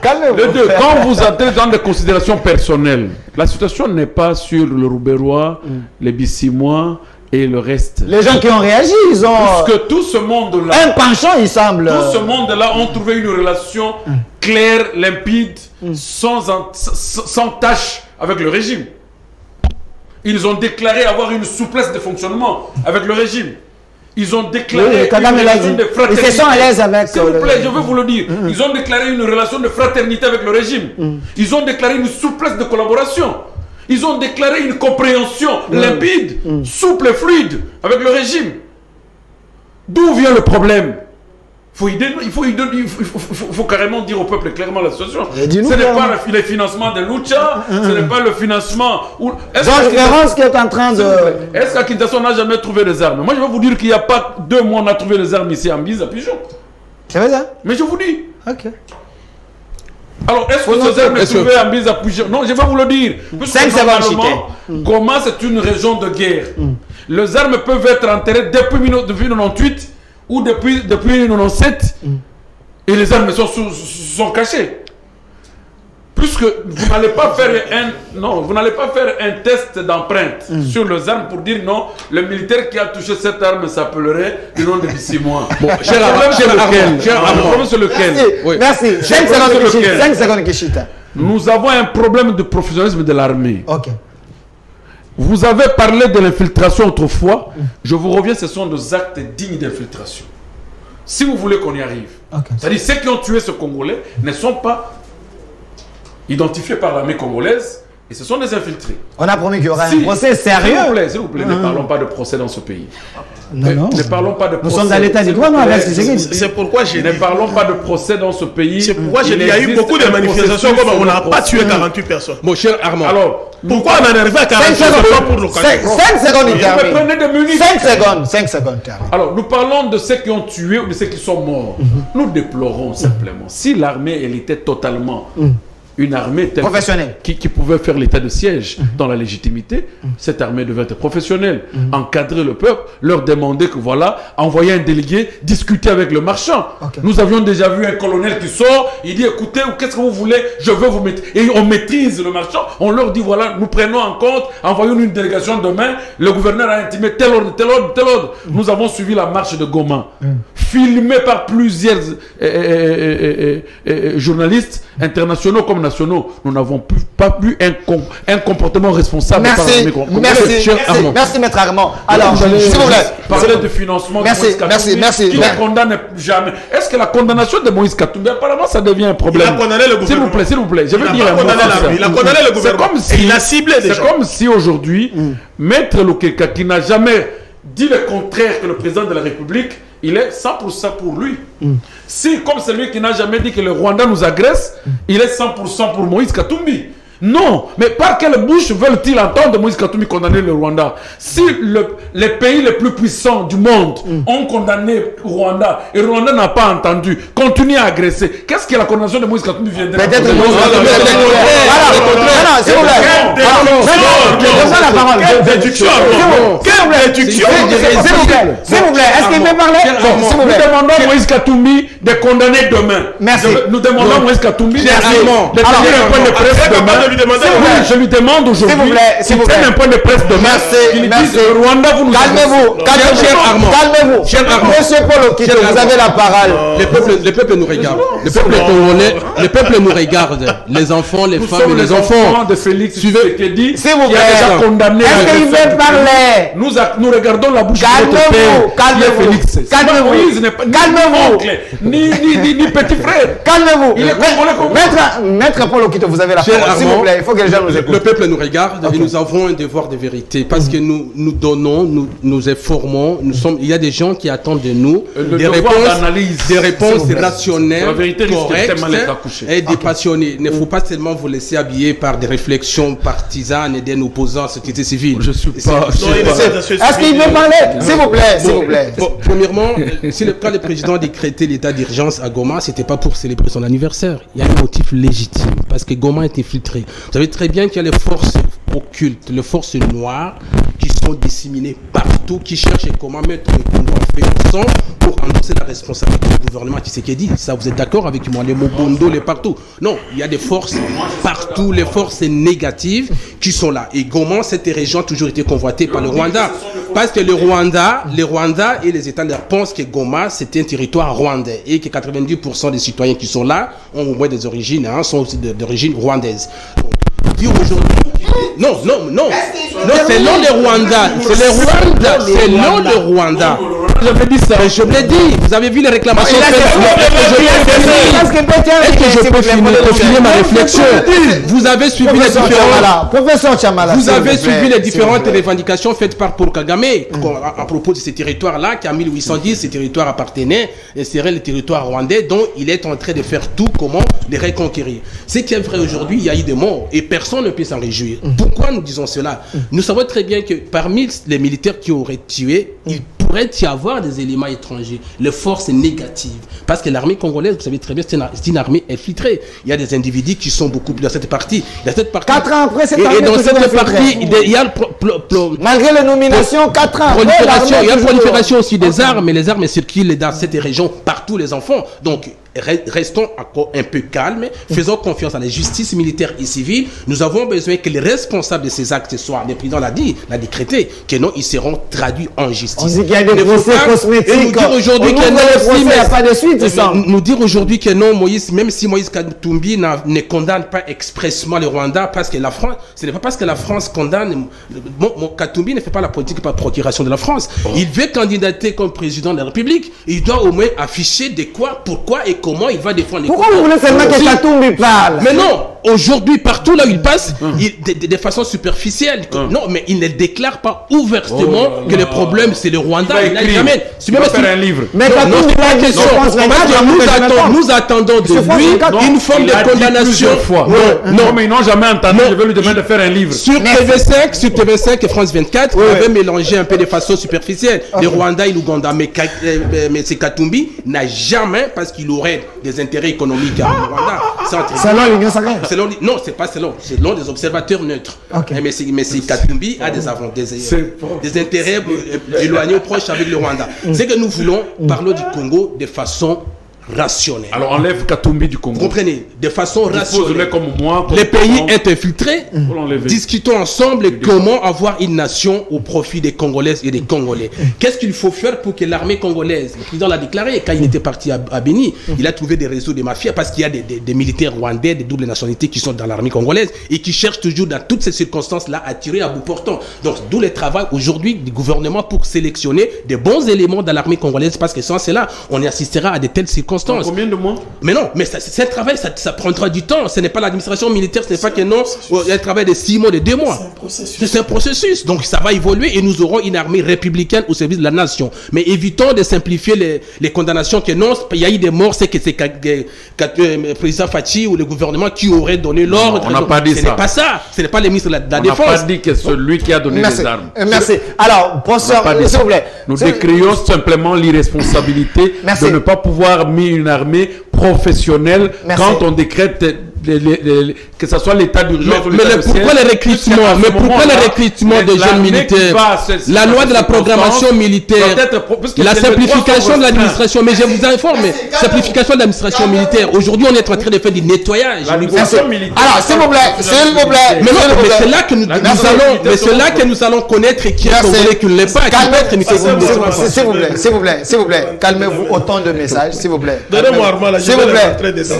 Calmez-vous. Le 2. Quand vous entrez dans des considérations personnelles, la situation n'est pas sur le Rouberois, les Bissimois et le reste. Les gens qui ont réagi, ils ont... Parce que tout ce monde-là... Un penchant, il semble... Tout ce monde-là ont trouvé une relation claire, limpide, sans tâche avec le régime. Ils ont déclaré avoir une souplesse de fonctionnement avec le régime. Ils ont déclaré une relation de fraternité. Ils se sont à l'aise avec... S'il vous plaît, je veux vous le dire. Ils ont déclaré une relation de fraternité avec le régime. Ils ont déclaré une souplesse de collaboration. Ils ont déclaré une compréhension limpide, souple et fluide avec le régime. D'où vient le problème? Il faut carrément dire au peuple clairement la situation. Ce n'est pas le financement de Lucha, ce n'est pas le financement... Georges qui est en train de... Est-ce qu'à Kinshasa, on n'a jamais trouvé les armes? Moi, je vais vous dire qu'il n'y a pas 2 mois, on a trouvé les armes ici à Mbise, à Pigeon. C'est vrai ça? Mais je vous dis. Ok. Alors, est-ce que ces armes sont trouvées à Mbise, à Pigeon? Non, je vais vous le dire. 5 secondes, Goma, c'est une région de guerre. Les armes peuvent être enterrées depuis 1998 ou depuis 1997 et les armes sont cachées. Puisque vous n'allez pas faire un test d'empreinte sur les armes pour dire non, le militaire qui a touché cette arme s'appellerait du nom de 6 mois. Bon, le problème c'est lequel? Merci. 5 secondes, Kishita. Nous avons un problème de professionnalisme de l'armée. Ok. Vous avez parlé de l'infiltration autrefois. Je vous reviens, ce sont des actes dignes d'infiltration. Si vous voulez qu'on y arrive. C'est-à-dire ceux qui ont tué ce Congolais ne sont pas identifiés par l'armée congolaise et ce sont des infiltrés. On a promis qu'il y aura un procès sérieux. S'il vous plaît, ne parlons pas de procès dans ce pays. Non. Ne parlons pas de procès. Nous sommes dans l'état du droit, non, avec c'est pourquoi j'ai dit. Ne parlons pas de procès dans ce pays. C'est pourquoi j'ai dit il y a eu beaucoup de manifestations comme on n'a pas tué 48 personnes. Mon cher Armand. Alors, pourquoi on en arrive à 48 personnes pour l'occasion? 5 secondes, il termine. Vous prenez des munitions. 5 secondes, termine. Alors, nous parlons de ceux qui ont tué ou de ceux qui sont morts. Nous déplorons simplement. Si l'armée, elle était totalement une armée professionnelle qui pouvait faire l'état de siège dans la légitimité, cette armée devait être professionnelle, encadrer le peuple, leur demander que voilà, envoyer un délégué, discuter avec le marchand. Nous avions déjà vu un colonel qui sort, il dit écoutez, qu'est-ce que vous voulez, je veux vous mettre. Et on maîtrise le marchand, on leur dit voilà, nous prenons en compte, envoyons une délégation demain, le gouverneur a intimé tel ordre, tel ordre, tel ordre. Nous avons suivi la marche de Goma. filmé par plusieurs journalistes internationaux comme nationaux. Nous n'avons pas vu un comportement responsable. Merci, Maître Armand. Alors, s'il vous plaît. Parler de financement de Moïse Katumbi, qui ne condamne jamais. Est-ce que la condamnation de Moïse Katumbi, apparemment, ça devient un problème? Il a condamné le gouvernement. S'il vous plaît, je veux dire un mot. Il a condamné le gouvernement. Il a ciblé des gens. C'est comme si aujourd'hui, Maître Lokeka, qui n'a jamais dit le contraire que le président de la République, il est 100% pour lui. Si, comme celui qui n'a jamais dit que le Rwanda nous agresse, il est 100% pour Moïse Katumbi. Non, mais par quelle bouche veulent-ils entendre Moïse Katumbi condamner le Rwanda? Si les pays les plus puissants du monde ont condamné le Rwanda et le Rwanda n'a pas entendu, continue à agresser, qu'est-ce que la condamnation de Moïse Katumbi viendrait? Peut-être s'il vous plaît. S'il vous plaît, est-ce qu'il peut parler? Nous demandons à Moïse Katumbi de condamner demain. Merci. Nous demandons à Moïse Katumbi de tenir un point de presse demain. Je lui demande aujourd'hui qu'il prenne un point de presse demain. Merci. Le Rwanda, vous nous Calmez-vous. Monsieur Paul Okito, vous avez la parole. Le peuple nous regarde. Le peuple congolais, le peuple nous regarde. Les enfants, les femmes et les enfants. De Félix Tshisekedi, s'il vous plaît. Condamné. Est-ce qu'il veut parler? Nous regardons la bouche de notre père. Calmez-vous. Ni petit frère. Calmez-vous. Il est congolais. Maître Paul Okito, vous avez la parole. S'il vous plaît, il faut que les gens nous écoutent. Le peuple nous regarde et nous avons un devoir de vérité parce que nous donnons, nous informons. Il y a des gens qui attendent de nous des réponses rationnelles, correctes et dépassionnées. Il ne faut pas seulement vous laisser habiller par des réflexions partisanes et des opposants à la société civile. Je suis pas. Est-ce qu'il veut parler? S'il vous plaît. Premièrement, quand le président a décrété l'état d'urgence à Goma, c'était pas pour célébrer son anniversaire. Il y a un motif légitime parce que Goma est infiltré. Vous savez très bien qu'il y a les forces occultes, les forces noires qui sont disséminées partout, qui cherchent comment mettre le Congo en fait ensemble pour endosser la responsabilité du gouvernement Tshisekedi. Ça, vous êtes d'accord avec moi? Les Mobondo, les partout. Non, il y a des forces partout, les forces négatives qui sont là. Et Goma, cette région a toujours été convoitée par le Rwanda. Parce que le Rwanda et les États pensent que Goma, c'était un territoire rwandais et que 90% des citoyens qui sont là ont au moins des origines, sont aussi d'origine rwandaise. Donc, dire aujourd'hui... Non, c'est non le Rwanda. C'est le Rwanda. C'est non le Rwanda. J'avais dit ça. Je l'ai dit. Vous avez vu les réclamations. Est-ce que je peux finir ma réflexion? Vous avez suivi les différentes. Professeur Chamala. Vous avez suivi les différentes revendications faites par Paul Kagame à propos de ces territoires-là, qui en 1810, ces territoires appartenaient et seraient les territoires rwandais, dont il est en train de faire tout comment les reconquérir. Ce qui est vrai aujourd'hui, il y a eu des morts et personne ne peut s'en réjouir. Pourquoi nous disons cela? Nous savons très bien que parmi les militaires qui auraient tué, il pourrait y avoir des éléments étrangers, les forces négatives. Parce que l'armée congolaise, vous savez très bien, c'est une armée infiltrée. Il y a des individus qui sont beaucoup plus dans cette partie. Dans cette partie 4 ans après cette armée, et dans cette partie, il y a malgré les nominations, 4 ans après, il y a prolifération aussi des armes, mais les armes circulent dans cette région partout, les enfants. Donc, restons encore un peu calmes, faisons confiance à la justice militaire et civile. Nous avons besoin que les responsables de ces actes soient, le président l'a dit, l'a décrété, que non, ils seront traduits en justice. On dit qu'il y a des procès cosmétiques. Et nous dire aujourd'hui que non, il n'y a pas de suite, nous dire aujourd'hui que non, Moïse, même si Moïse Katumbi ne condamne pas expressément le Rwanda, parce que la France, ce n'est pas parce que la France condamne, Katumbi ne fait pas la politique par procuration de la France. Il veut candidater comme président de la République. Il doit au moins afficher de quoi, pourquoi et comment il va défendre les Pourquoi vous voulez seulement que Katumbi parle? Mais non, aujourd'hui, partout là où il passe, de façon superficielle, non, mais il ne déclare pas ouvertement que le problème c'est le Rwanda. Il n'a jamais. Il va faire un livre. Mais Katumbi pas question. Nous attendons de lui une forme de condamnation. Non, mais ils n'ont jamais entendu. Je vais lui demander de faire un livre. Sur TV5 et France 24, on avait mélangé un peu de façon superficielle le Rwanda et l'Ouganda. Mais c'est Katumbi n'a jamais, parce qu'il aurait des intérêts économiques à Rwanda. Selon l'Union sacrée. Non, c'est pas selon des observateurs neutres. Mais c'est Katumbi a des intérêts éloignés ou proches avec le Rwanda. C'est que nous voulons parler du Congo de façon rationnelle. Alors enlève Katumbi du Congo. Vous comprenez? De façon rationnelle. Comme moi, comme les pays est infiltré. Discutons ensemble comment avoir une nation au profit des Congolaises et des Congolais. Qu'est-ce qu'il faut faire pour que l'armée congolaise, le président l'a déclaré quand il était parti à Béni, il a trouvé des réseaux de mafias parce qu'il y a des militaires rwandais, des doubles nationalités qui sont dans l'armée congolaise et qui cherchent toujours dans toutes ces circonstances-là à tirer à bout portant. Donc d'où le travail aujourd'hui du gouvernement pour sélectionner des bons éléments dans l'armée congolaise parce que sans cela, on assistera à de telles circonstances. Combien de mois? Mais non, mais c'est un travail, ça prendra du temps. Ce n'est pas l'administration militaire, ce n'est pas que non, il y a un travail de 6 mois, de 2 mois. C'est un processus. Donc ça va évoluer et nous aurons une armée républicaine au service de la nation. Mais évitons de simplifier les condamnations que non, il y a eu des morts, c'est que c'est le président Fachi ou le gouvernement qui aurait donné l'ordre. On n'a pas dit ça. Ce n'est pas ça. Ce n'est pas le ministre de la Défense. On n'a pas dit que celui qui a donné les armes. Merci. Alors, professeur, s'il vous plaît. Nous décrions simplement l'irresponsabilité de ne pas pouvoir mettre une armée professionnelle quand on décrète que ce soit l'état d'urgence ou l'état de siège. Pourquoi les recrutements? Mais pourquoi les recrutements de jeunes militaires? La loi de la programmation militaire, la simplification de l'administration. Mais je vous informe, simplification de l'administration militaire. Aujourd'hui, on est en train de faire du nettoyage. Alors, s'il vous plaît. Mais c'est là que nous allons, nous allons connaître qui est congolais qui ne l'est pas. S'il vous plaît, calmez-vous. Autant de messages, s'il vous plaît. Donnez-moi Armand, là, je vais les rentrer dedans.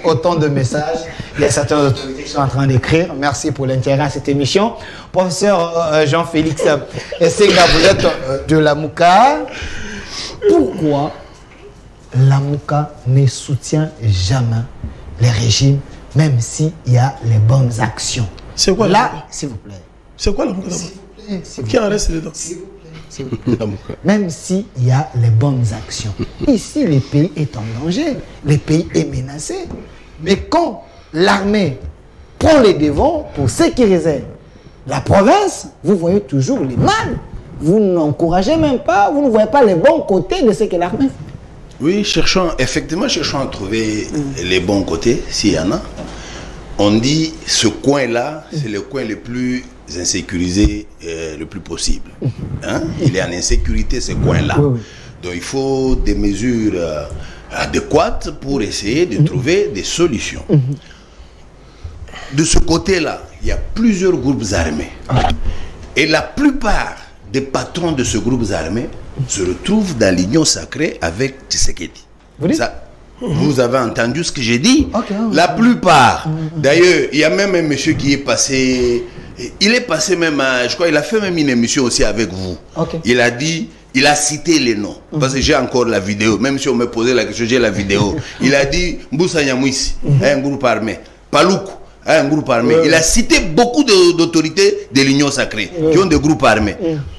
Autant de messages. Il y a certaines autorités qui sont en train d'écrire. Merci pour l'intérêt à cette émission. Professeur Jean-Félix Essenga, vous êtes de Lamuka. Pourquoi Lamuka ne soutient jamais les régimes, même s'il y a les bonnes actions? C'est quoi là, s'il vous plaît. C'est quoi Lamuka? Qui en reste dedans? Même s'il y a les bonnes actions. Ici, le pays est en danger. Le pays est menacé. Mais quand l'armée prend les devants pour sécuriser la province, vous voyez toujours les mal. Vous n'encouragez même pas, vous ne voyez pas les bons côtés de ce que l'armée fait. Oui, cherchons à trouver les bons côtés, s'il y en a. On dit ce coin-là, c'est le coin le plus insécurisé le plus possible. Hein? Il est en insécurité ce coin-là. Oui. Donc il faut des mesures adéquates pour essayer de trouver des solutions. De ce côté-là, il y a plusieurs groupes armés. Et la plupart des patrons de ces groupes armés se retrouvent dans l'union sacrée avec Tshisekedi. Vous avez entendu ce que j'ai dit? La plupart. D'ailleurs, il y a même un monsieur qui est passé... Il est passé même, je crois, il a fait même une émission aussi avec vous. Il a dit, il a cité les noms. Parce que j'ai encore la vidéo. Même si on me posait la question, j'ai la vidéo. Il a dit, Mboussa Nyamwisi, un groupe armé. Paloukou, un groupe armé. Il a cité beaucoup d'autorités de l'Union sacrée qui ont des groupes armés.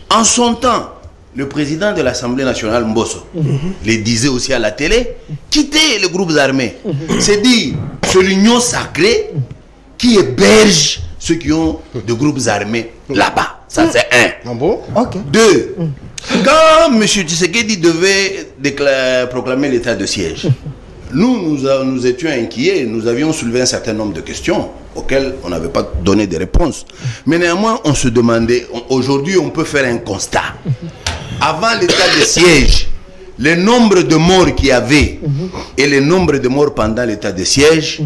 En son temps, le président de l'Assemblée nationale, Mbosso, le disait aussi à la télé, quittez les groupes armés. C'est dit, c'est l'Union sacrée qui héberge ceux qui ont des groupes armés là-bas. Ça, c'est un. Deux, quand M. Tshisekedi devait proclamer l'état de siège, nous étions inquiets, nous avions soulevé un certain nombre de questions auxquelles on n'avait pas donné de réponses. Mais néanmoins, on se demandait, aujourd'hui, on peut faire un constat. Avant l'état de siège, le nombre de morts qu'il y avait et le nombre de morts pendant l'état de siège,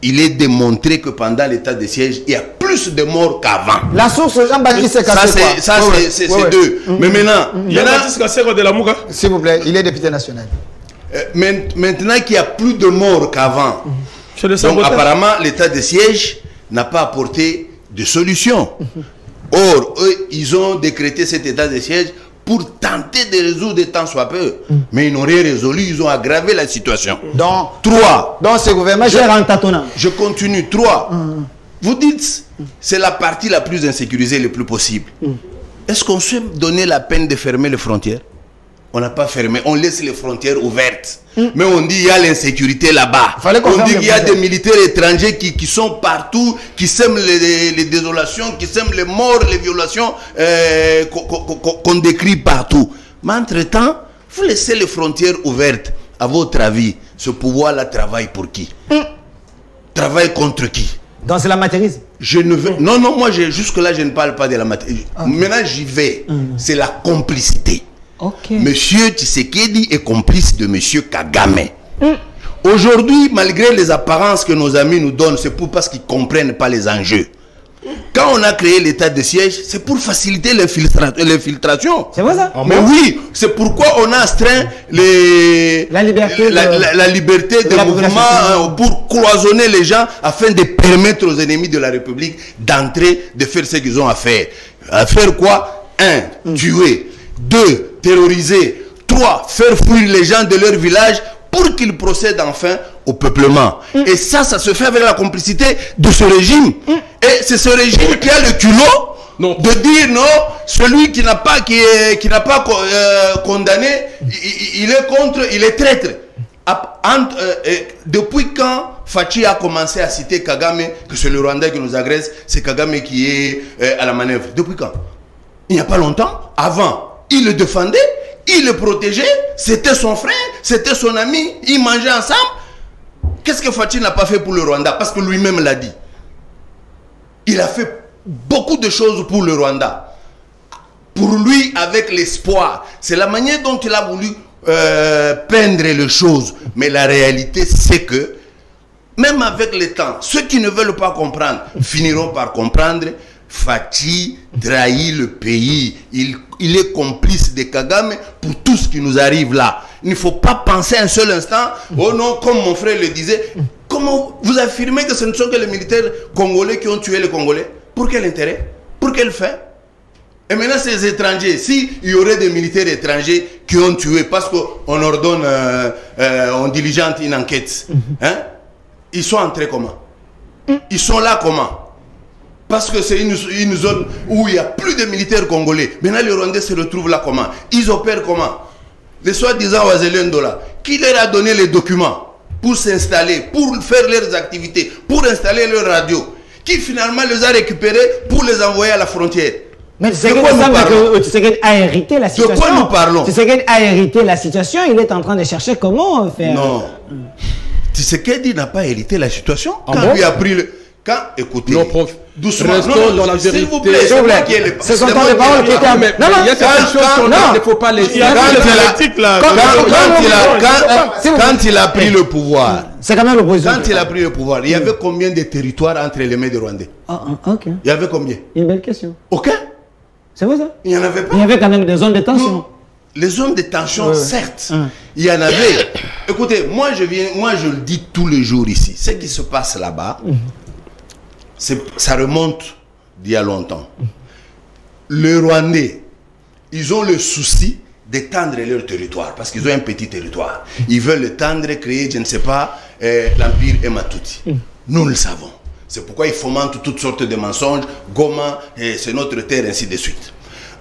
il est démontré que pendant l'état de siège, il y a plus de morts qu'avant. La source Jean-Baptiste Kasseko. Ça, c'est deux. Mais maintenant, Jean-Baptiste Kasseko de Lamuka. S'il vous plaît, il est député national. Maintenant qu'il y a plus de morts qu'avant, donc apparemment, l'état de siège n'a pas apporté de solution. Or, eux, ils ont décrété cet état de siège pour tenter de résoudre tant soit peu. Mais ils n'ont rien résolu, ils ont aggravé la situation. Donc, 3. Donc, ce gouvernement gère en tâtonnant. Je continue. 3. Vous dites, c'est la partie la plus insécurisée, le plus possible. Est-ce qu'on s'est donné la peine de fermer les frontières? On n'a pas fermé, on laisse les frontières ouvertes. Mais on dit qu'il y a l'insécurité là-bas. On dit qu'il y a des militaires étrangers qui sont partout, qui sèment les désolations, qui sèment les morts, les violations qu'on décrit partout. Mais entre-temps, vous laissez les frontières ouvertes. À votre avis, ce pouvoir-là travaille pour qui? Travaille contre qui? Donc c'est l'amateurisme. Non, moi jusque-là, je ne parle pas de l'amateurisme. Maintenant, j'y vais. C'est la complicité. Monsieur Tshisekedi est complice de Monsieur Kagame. Aujourd'hui, malgré les apparences que nos amis nous donnent, c'est parce qu'ils ne comprennent pas les enjeux. Quand on a créé l'état de siège, c'est pour faciliter l'infiltration. C'est vrai ça? Mais oui, c'est pourquoi on a astreint la liberté de mouvement pour cloisonner les gens afin de permettre aux ennemis de la République d'entrer, de faire ce qu'ils ont à faire. À faire quoi? 1. Tuer. 2. Terroriser. 3. Faire fuir les gens de leur village pour qu'ils procèdent enfin au peuplement. Et ça se fait avec la complicité de ce régime. Et c'est ce régime qui a le culot de dire non, celui qui n'a pas, condamné, il est contre, il est traître. Depuis quand Fachi a commencé à citer Kagame, que c'est le Rwanda qui nous agresse, c'est Kagame qui est à la manœuvre? Depuis quand? Il n'y a pas longtemps. Avant, il le défendait, il le protégeait, c'était son frère, c'était son ami, ils mangeaient ensemble. Qu'est-ce que Fachi n'a pas fait pour le Rwanda? Parce que lui-même l'a dit. Il a fait beaucoup de choses pour le Rwanda. Pour lui, avec l'espoir. C'est la manière dont il a voulu peindre les choses. Mais la réalité, c'est que, même avec le temps, ceux qui ne veulent pas comprendre finiront par comprendre. Fachi trahit le pays. Il est complice de Kagame pour tout ce qui nous arrive là. Il ne faut pas penser un seul instant, oh non, comme mon frère le disait, comment vous affirmez que ce ne sont que les militaires congolais qui ont tué les Congolais? Pour quel intérêt? Pour quel fait? Et maintenant ces étrangers, s'il y aurait des militaires étrangers qui ont tué, parce qu'on ordonne, on diligente une enquête, hein? Ils sont entrés comment? Ils sont là comment? Parce que c'est une zone où il n'y a plus de militaires congolais. Maintenant, les Rwandais se retrouvent là comment? Ils opèrent comment? Les soi-disant Wazelendo, qui leur a donné les documents pour s'installer, pour faire leurs activités, pour installer leur radio, qui finalement les a récupérés pour les envoyer à la frontière. Mais Tshisekedi a hérité la situation. De quoi nous parlons? Tshisekedi a hérité la situation, il est en train de chercher comment faire. Non. Tshisekedi n'a pas hérité la situation. Quand lui a pris le... écoutez, non, prof. Doucement, restons dans la vérité. S'il vous plaît, c'est moi qui ai les... C'est son temps de parole qui était... Mais il y a certaines choses qu'on ne faut pas laisser. Quand il a pris le pouvoir, c'est quand même l'opposition. Quand il a pris le pouvoir, il y avait combien de territoires entre les mains des Rwandais? Ok. Il y avait combien? Une belle question. Aucun. C'est vrai ça? Il n'y en avait pas. Il y avait quand même des zones de tension. Non. Les zones de tension, certes, il y en avait. Écoutez, moi je le dis tous les jours ici. Ce qui se passe là-bas, ça remonte d'il y a longtemps. Les Rwandais, ils ont le souci d'étendre leur territoire parce qu'ils ont un petit territoire. Ils veulent l'étendre, créer, je ne sais pas, l'empire Ematuti. Nous le savons. C'est pourquoi ils fomentent toutes sortes de mensonges. Goma, c'est notre terre, ainsi de suite.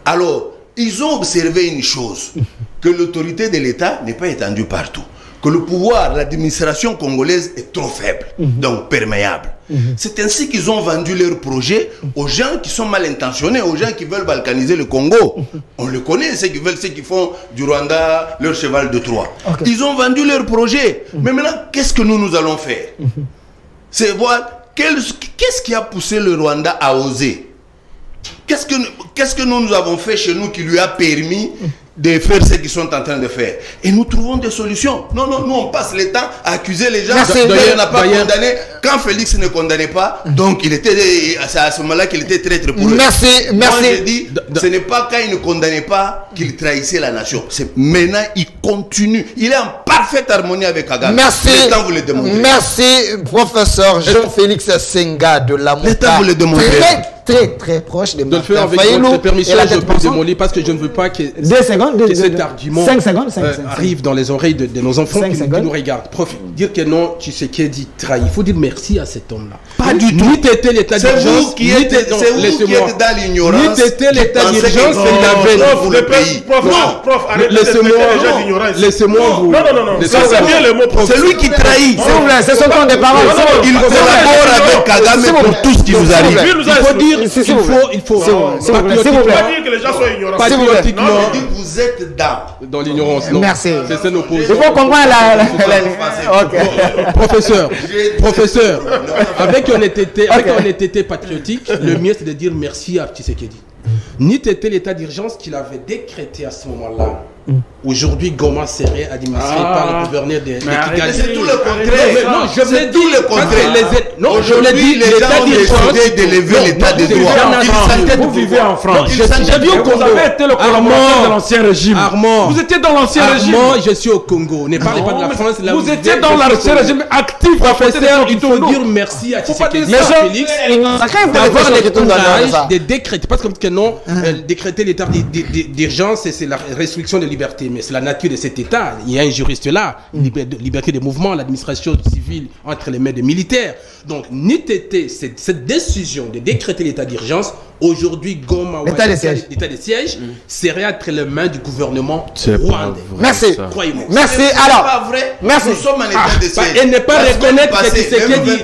Alors, ils ont observé une chose, que l'autorité de l'État n'est pas étendue partout. Que le pouvoir, l'administration congolaise est trop faible, donc perméable. C'est ainsi qu'ils ont vendu leur projet aux gens qui sont mal intentionnés, aux gens qui veulent balkaniser le Congo. On le connaît, ceux qui font du Rwanda leur cheval de Troie. Ils ont vendu leur projet. Mais maintenant, qu'est-ce que nous allons faire? C'est voir qu'est-ce qui a poussé le Rwanda à oser. Qu'est-ce que nous avons fait chez nous qui lui a permis de faire ce qu'ils sont en train de faire? Et nous trouvons des solutions. Non, nous on passe le temps à accuser les gens. D'ailleurs, on n'a pas condamné. Quand Félix ne condamnait pas, donc c'est à ce moment-là qu'il était traître pour eux. Merci. Moi, je dis, ce n'est pas quand il ne condamnait pas qu'il trahissait la nation. C'est maintenant, il continue. Il est en parfaite harmonie avec Kagame. Merci. Le temps vous le démontrer. Merci, professeur Jean-Félix Senga de la Le temps vous le démontrer. Très proche de Martin Fayulu. Avec votre permission, je peux démolir parce que je ne veux pas que cet argument arrive dans les oreilles de nos enfants qui nous regardent. Dire que non, tu sais qui dit trahi. Il faut dire merci à cet homme-là. Pas du tout. Ni t'étais l'état d'urgence. C'est vous qui êtes dans l'ignorance. Ni t'étais l'état d'urgence, c'est la pour le pays. Prof, arrêtez de laissez-moi vous. Non. C'est bien le mot. C'est lui qui trahit. C'est son temps de parole. Il collabore avec Kagame pour tout ce qui nous arrive. Il faut dire, il faut que les gens soient ignorants. Patriotiquement, vous êtes dans l'ignorance. Merci. C'est ça nos Il faut comprendre Professeur, avec honnêteté patriotique, le mieux c'est de dire merci à Tshisekedi. Ni t'étais l'état d'urgence qu'il avait décrété à ce moment-là. Aujourd'hui, Goma serait administré par le gouverneur de Kigali. C'est tout le contraire. Non, je l'ai dit. le contraire. Non, je l'ai dit. Les gens ont décidé d'élever l'état de droit. Vous vivez en France. J'ai dit au Congo. Vous avez été le collaborateur de l'ancien régime. Armand. Vous étiez dans l'ancien régime. Armand, je suis au Congo. Ne parlez pas de la France. Vous étiez dans l'ancien régime actif. Professeur, il faut dire merci à Tshisekedi Félix d'avoir le courage de décréter, parce que non, décréter l'état d'urgence, c'est la restriction de liberté, mais c'est la nature de cet état. Il y a un juriste là, liberté de mouvement, l'administration civile entre les mains des militaires. Donc, cette décision de décréter l'état d'urgence, aujourd'hui, Goma, l'état de siège, serait entre les mains du gouvernement rwandais. Merci. Croyez-moi. Merci. Alors, merci. Nous sommes en état de siège. Et ne pas reconnaître que Tshisekedi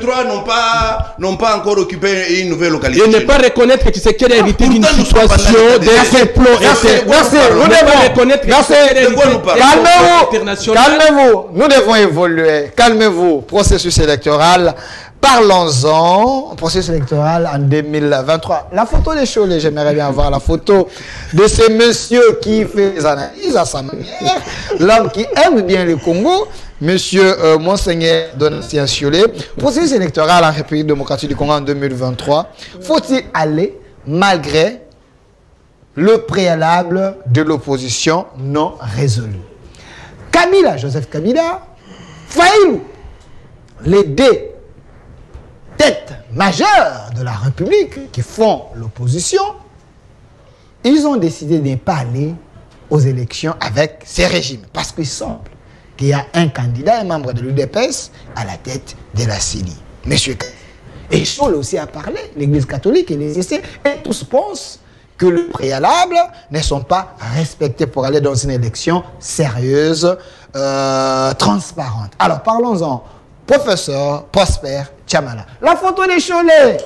n'ont pas encore occupé une nouvelle localité. Et ne pas reconnaître que Tshisekedi a hérité d'une situation Calmez-vous. Nous devons évoluer. Calmez-vous. Processus électoral. Parlons-en. Processus électoral en 2023. La photo des Cholet, j'aimerais bien voir la photo de ce monsieur qui fait des analyses à sa manière. L'homme qui aime bien le Congo. Monsieur Monseigneur Donatien Cholet. Processus électoral en République démocratique du Congo en 2023. Faut-il aller malgré le préalable de l'opposition non résolu? Kabila, Joseph Kabila, Faïlou, les deux têtes majeures de la République qui font l'opposition, ils ont décidé de ne pas aller aux élections avec ces régimes. Parce qu'il semble qu'il y a un candidat, un membre de l'UDPS, à la tête de la CENI. Monsieur Kabila. Et Cholet aussi a parlé, l'Église catholique et les essais, et tous pensent que les préalables ne sont pas respectés pour aller dans une élection sérieuse, transparente. Alors parlons-en. Professeur Prosper Tchamala. La photo des Cholet,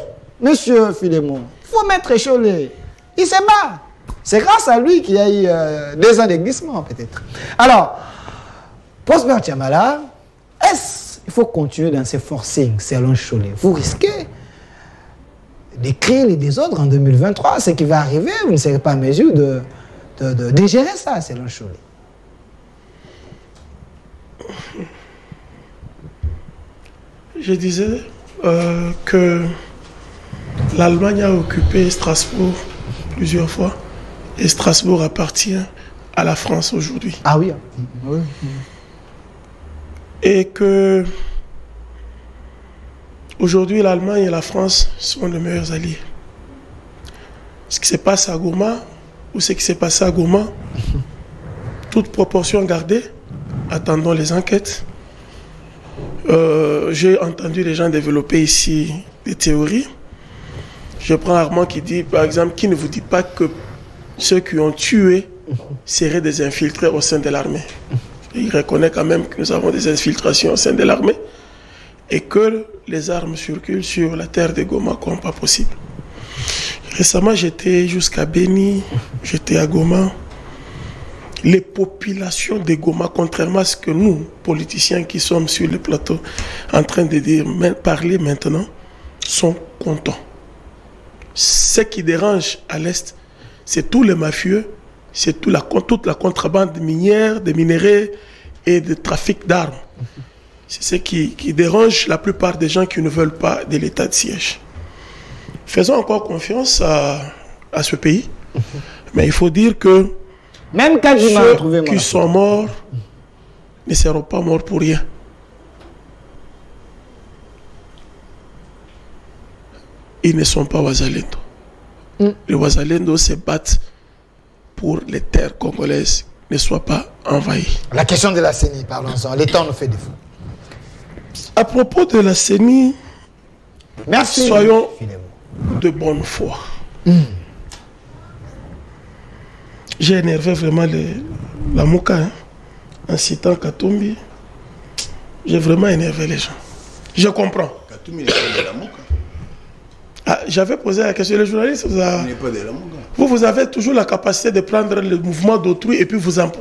monsieur Philémon, il faut mettre Cholet. Il se bat. C'est grâce à lui qu'il y a eu 2 ans de glissement, peut-être. Alors, Prosper Tchamala, il faut continuer dans ces forcings selon Cholet. Vous risquez de créer les désordres en 2023. Ce qui va arriver, vous ne serez pas en mesure de gérer ça selon Cholet. Je disais que l'Allemagne a occupé Strasbourg plusieurs fois et Strasbourg appartient à la France aujourd'hui. Ah oui. Oui. Et que aujourd'hui l'Allemagne et la France sont les meilleurs alliés. Ce qui se passe à Goma ou ce qui s'est passé à Goma, toute proportion gardée, attendons les enquêtes. J'ai entendu les gens développer ici des théories. Je prends Armand qui dit, par exemple, qui ne vous dit pas que ceux qui ont tué seraient des infiltrés au sein de l'armée. Il reconnaît quand même que nous avons des infiltrations au sein de l'armée et que les armes circulent sur la terre de Goma comme pas possible. Récemment, j'étais jusqu'à Beni, j'étais à Goma. Les populations de Goma, contrairement à ce que nous, politiciens qui sommes sur le plateau, en train de dire, parler maintenant, sont contents. Ce qui dérange à l'Est, c'est tous les mafieux, c'est toute la contrebande minière, de minerais et de trafic d'armes. C'est ce qui dérange la plupart des gens qui ne veulent pas de l'état de siège. Faisons encore confiance à ce pays, mais il faut dire que même quand ceux qui sont morts ne seront pas morts pour rien. Ils ne sont pas Wazalendo. Les Wazalendo se battent pour les terres congolaises ne soient pas envahies. La question de la CENI, parlons-en. Le temps nous fait défaut. À propos de la CENI, merci. Soyons de bonne foi. J'ai énervé vraiment la Mouka en citant Katumbi. J'ai vraiment énervé les gens. Je comprends. Katumbi n'est pas de la Mouka. Ah, j'avais posé la question, les journalistes, vous avez toujours la capacité de prendre le mouvement d'autrui et puis vous en...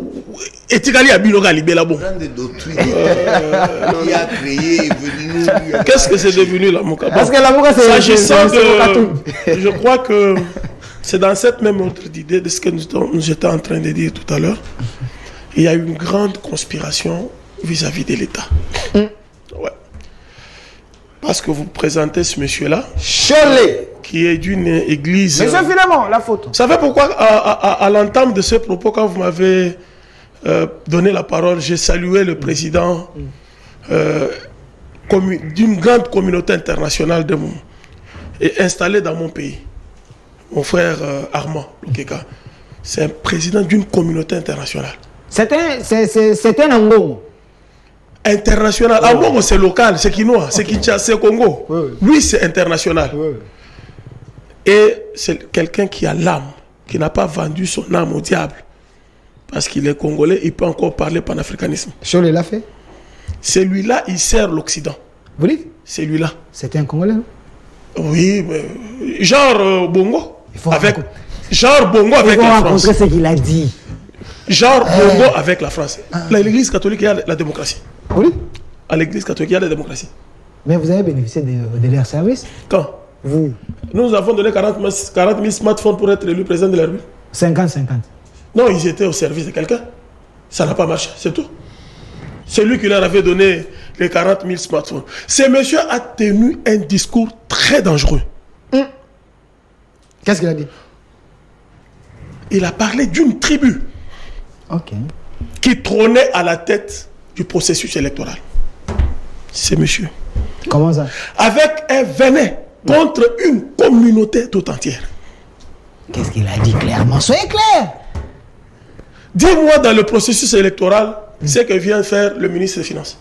Etigali à Biloga Libé bon. D'autrui qui a créé est venu. Qu'est-ce que c'est devenu la Mouka? Parce que la Mouka, c'est... S'agissant de... Je crois que c'est dans cette même ordre d'idée de ce que nous étions en train de dire tout à l'heure. il y a une grande conspiration vis-à-vis de l'État. Ouais. Parce que vous présentez ce monsieur-là, Cholet, qui est d'une église... Monsieur Philemon, la photo. Vous savez pourquoi, à l'entame de ce propos, quand vous m'avez donné la parole, j'ai salué le président d'une grande communauté internationale et installé dans mon pays. Mon frère Armand Lukeka. C'est un président d'une communauté internationale. C'est un Angongo. International. Angongo, c'est local, c'est Kinois, c'est Kinshasa, c'est Congo. Lui, c'est international. Et c'est quelqu'un qui a l'âme, qui n'a pas vendu son âme au diable. Parce qu'il est congolais, il peut encore parler panafricanisme. Cholet l'a fait. Celui-là, il sert l'Occident. Vous dites? Celui-là. C'était un Congolais, non? Oui, mais genre Bongo. Avec la France. Ce qu'il a dit. Genre Bongo avec la France. L'église catholique, il y a la démocratie. Oui. À l'église catholique, il y a la démocratie. Mais vous avez bénéficié de leur service? Quand? Vous. Nous avons donné 40 000 smartphones pour être élu président de la République. 50-50. Non, ils étaient au service de quelqu'un. Ça n'a pas marché, c'est tout. C'est lui qui leur avait donné les 40 000 smartphones. Ce monsieur a tenu un discours très dangereux. Qu'est-ce qu'il a dit? Il a parlé d'une tribu qui trônait à la tête du processus électoral. C'est monsieur. Comment ça? Avec un venin contre une communauté tout entière. Qu'est-ce qu'il a dit clairement? Soyez clair. Dis-moi dans le processus électoral ce que vient faire le ministre des Finances.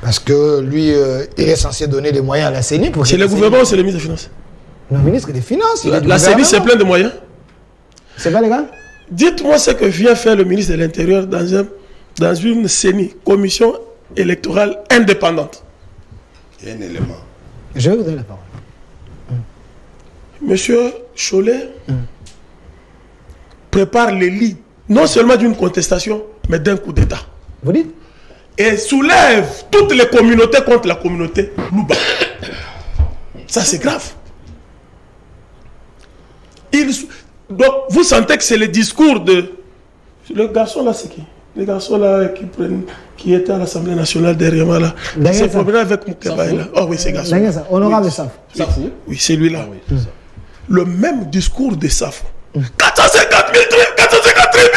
Parce que lui, il est censé donner des moyens à la CENI pour... C'est le gouvernement ou c'est le ministre des Finances? Le ministre des Finances. La CENI, c'est plein de moyens. C'est pas les gars? Dites-moi ce que vient faire le ministre de l'Intérieur dans une CENI, commission électorale indépendante. Il y a un élément. Je vais vous donner la parole. Monsieur Cholet prépare les lits, non seulement d'une contestation, mais d'un coup d'État. Vous dites? Et soulève toutes les communautés contre la communauté Louba. Ça, c'est grave. Donc, vous sentez que c'est le discours de... Le garçon là, c'est qui? Les garçons là qui étaient à l'Assemblée nationale derrière moi là. C'est problème avec Moukeba là. Oh oui, c'est garçon. Honorable Safou. Safou? Oui, c'est lui là. Oui, le même discours de Safou. 450 000 tribus, 450 tribus,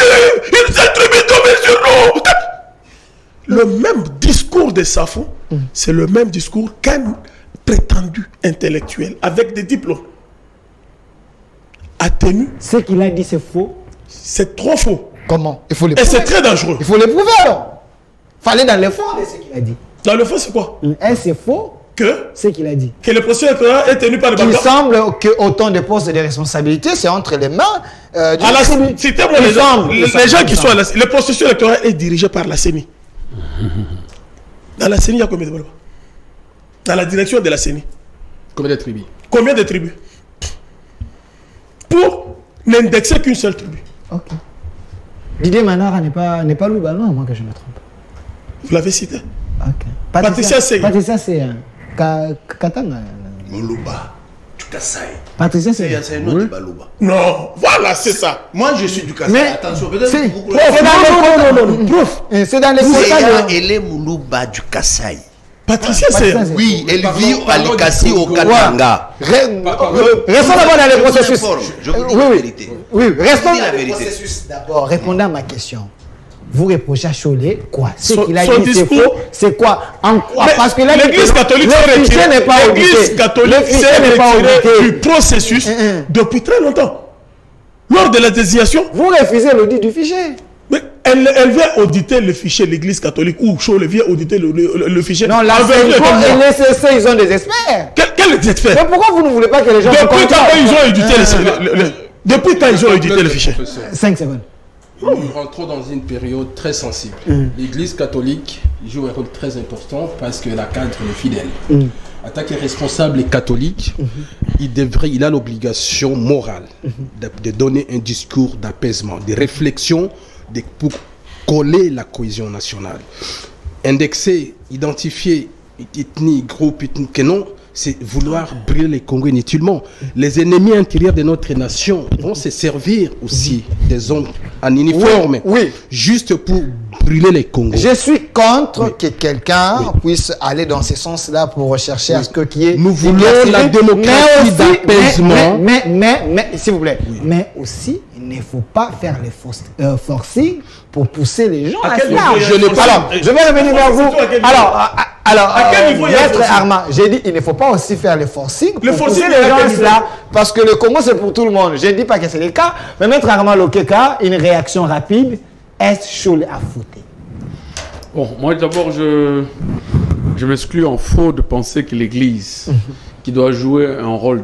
une seule tribu tombée sur nous. Le même discours de Safou, c'est le même discours qu'un prétendu intellectuel avec des diplômes a tenu. Ce qu'il a dit, c'est faux. C'est trop faux. Comment? Il faut les prouver. Et c'est très dangereux. Il faut les prouver alors. Fallait dans le fond de ce qu'il a dit. Dans le fond, c'est quoi? C'est faux. Que ce qu'il a dit. Que le processus électoral est tenu par le Il semble que autant de postes de responsabilité, c'est entre les mains du citez-moi les gens qui sont là. Le processus électoral est dirigé par la CENI. Dans la CENI, il y a combien de développements? Dans la direction de la CENI. Combien de tribus? Combien de tribus? Pour n'indexer qu'une seule tribu. Ok. Didier Manara n'est pas Louba, non, moi que je me trompe. Vous l'avez cité? Ok. Patricia Sey. Patricia Sey. Katanga. Louba. Kassaï. Patricia Sey. C'est un autre débat Louba. Non, voilà, c'est ça. Moi, je suis du Kassaï. Attention, peut-être que vous... Non. C'est dans les quotas. Elle est Moulouba du Kassaï. Patricia Sey. Oui, elle vit à Likasi au Katanga. Restons d'abord dans les processus. Je vous dis la vérité. Oui, restons dans les processus d'abord. Répondez à ma question. Vous reprochez à Cholet quoi? Ce qu'il a dit, c'est faux. C'est quoi? En quoi? Parce que l'Église catholique n'est pas l'Église catholique s'est retirée du processus depuis très longtemps. Lors de la désignation. Vous refusez l'audit du fichier. Mais elle vient auditer le fichier, l'Église catholique, ou Cholet vient auditer le fichier. Non, la CENCO et l'ECC, ils ont des experts. Quels experts? Mais pourquoi vous ne voulez pas que les gens... Depuis quand ils ont audité Depuis quand ils ont audité le fichier? 5 secondes. Nous rentrons dans une période très sensible. L'Église catholique joue un rôle très important parce que la cadre est fidèle. En tant que responsable catholique, il a l'obligation morale de donner un discours d'apaisement, de réflexion pour coller la cohésion nationale. Indexer, identifier ethnie, groupe ethnique, que non, c'est vouloir brûler les Congos inutilement. Les ennemis intérieurs de notre nation vont se servir aussi des hommes en uniforme, juste pour brûler les Congos. Je suis contre que quelqu'un puisse aller dans ce sens-là pour rechercher à ce que qui est... Nous voulons la démocratie d'apaisement. Mais, s'il vous plaît, mais aussi, il ne faut pas faire les forcing pour pousser les gens à cela. Je vais revenir vers vous. Alors, à quel niveau Maître Armand, j'ai dit il ne faut pas aussi faire les forcing pour pousser les gens à cela, parce que le Congo c'est pour tout le monde. Je ne dis pas que c'est le cas, mais Maître Armand Lokeka, une réaction rapide, est-ce chaud à foutre? Bon, moi d'abord, je m'exclus en faux de penser que l'Église, qui doit jouer un rôle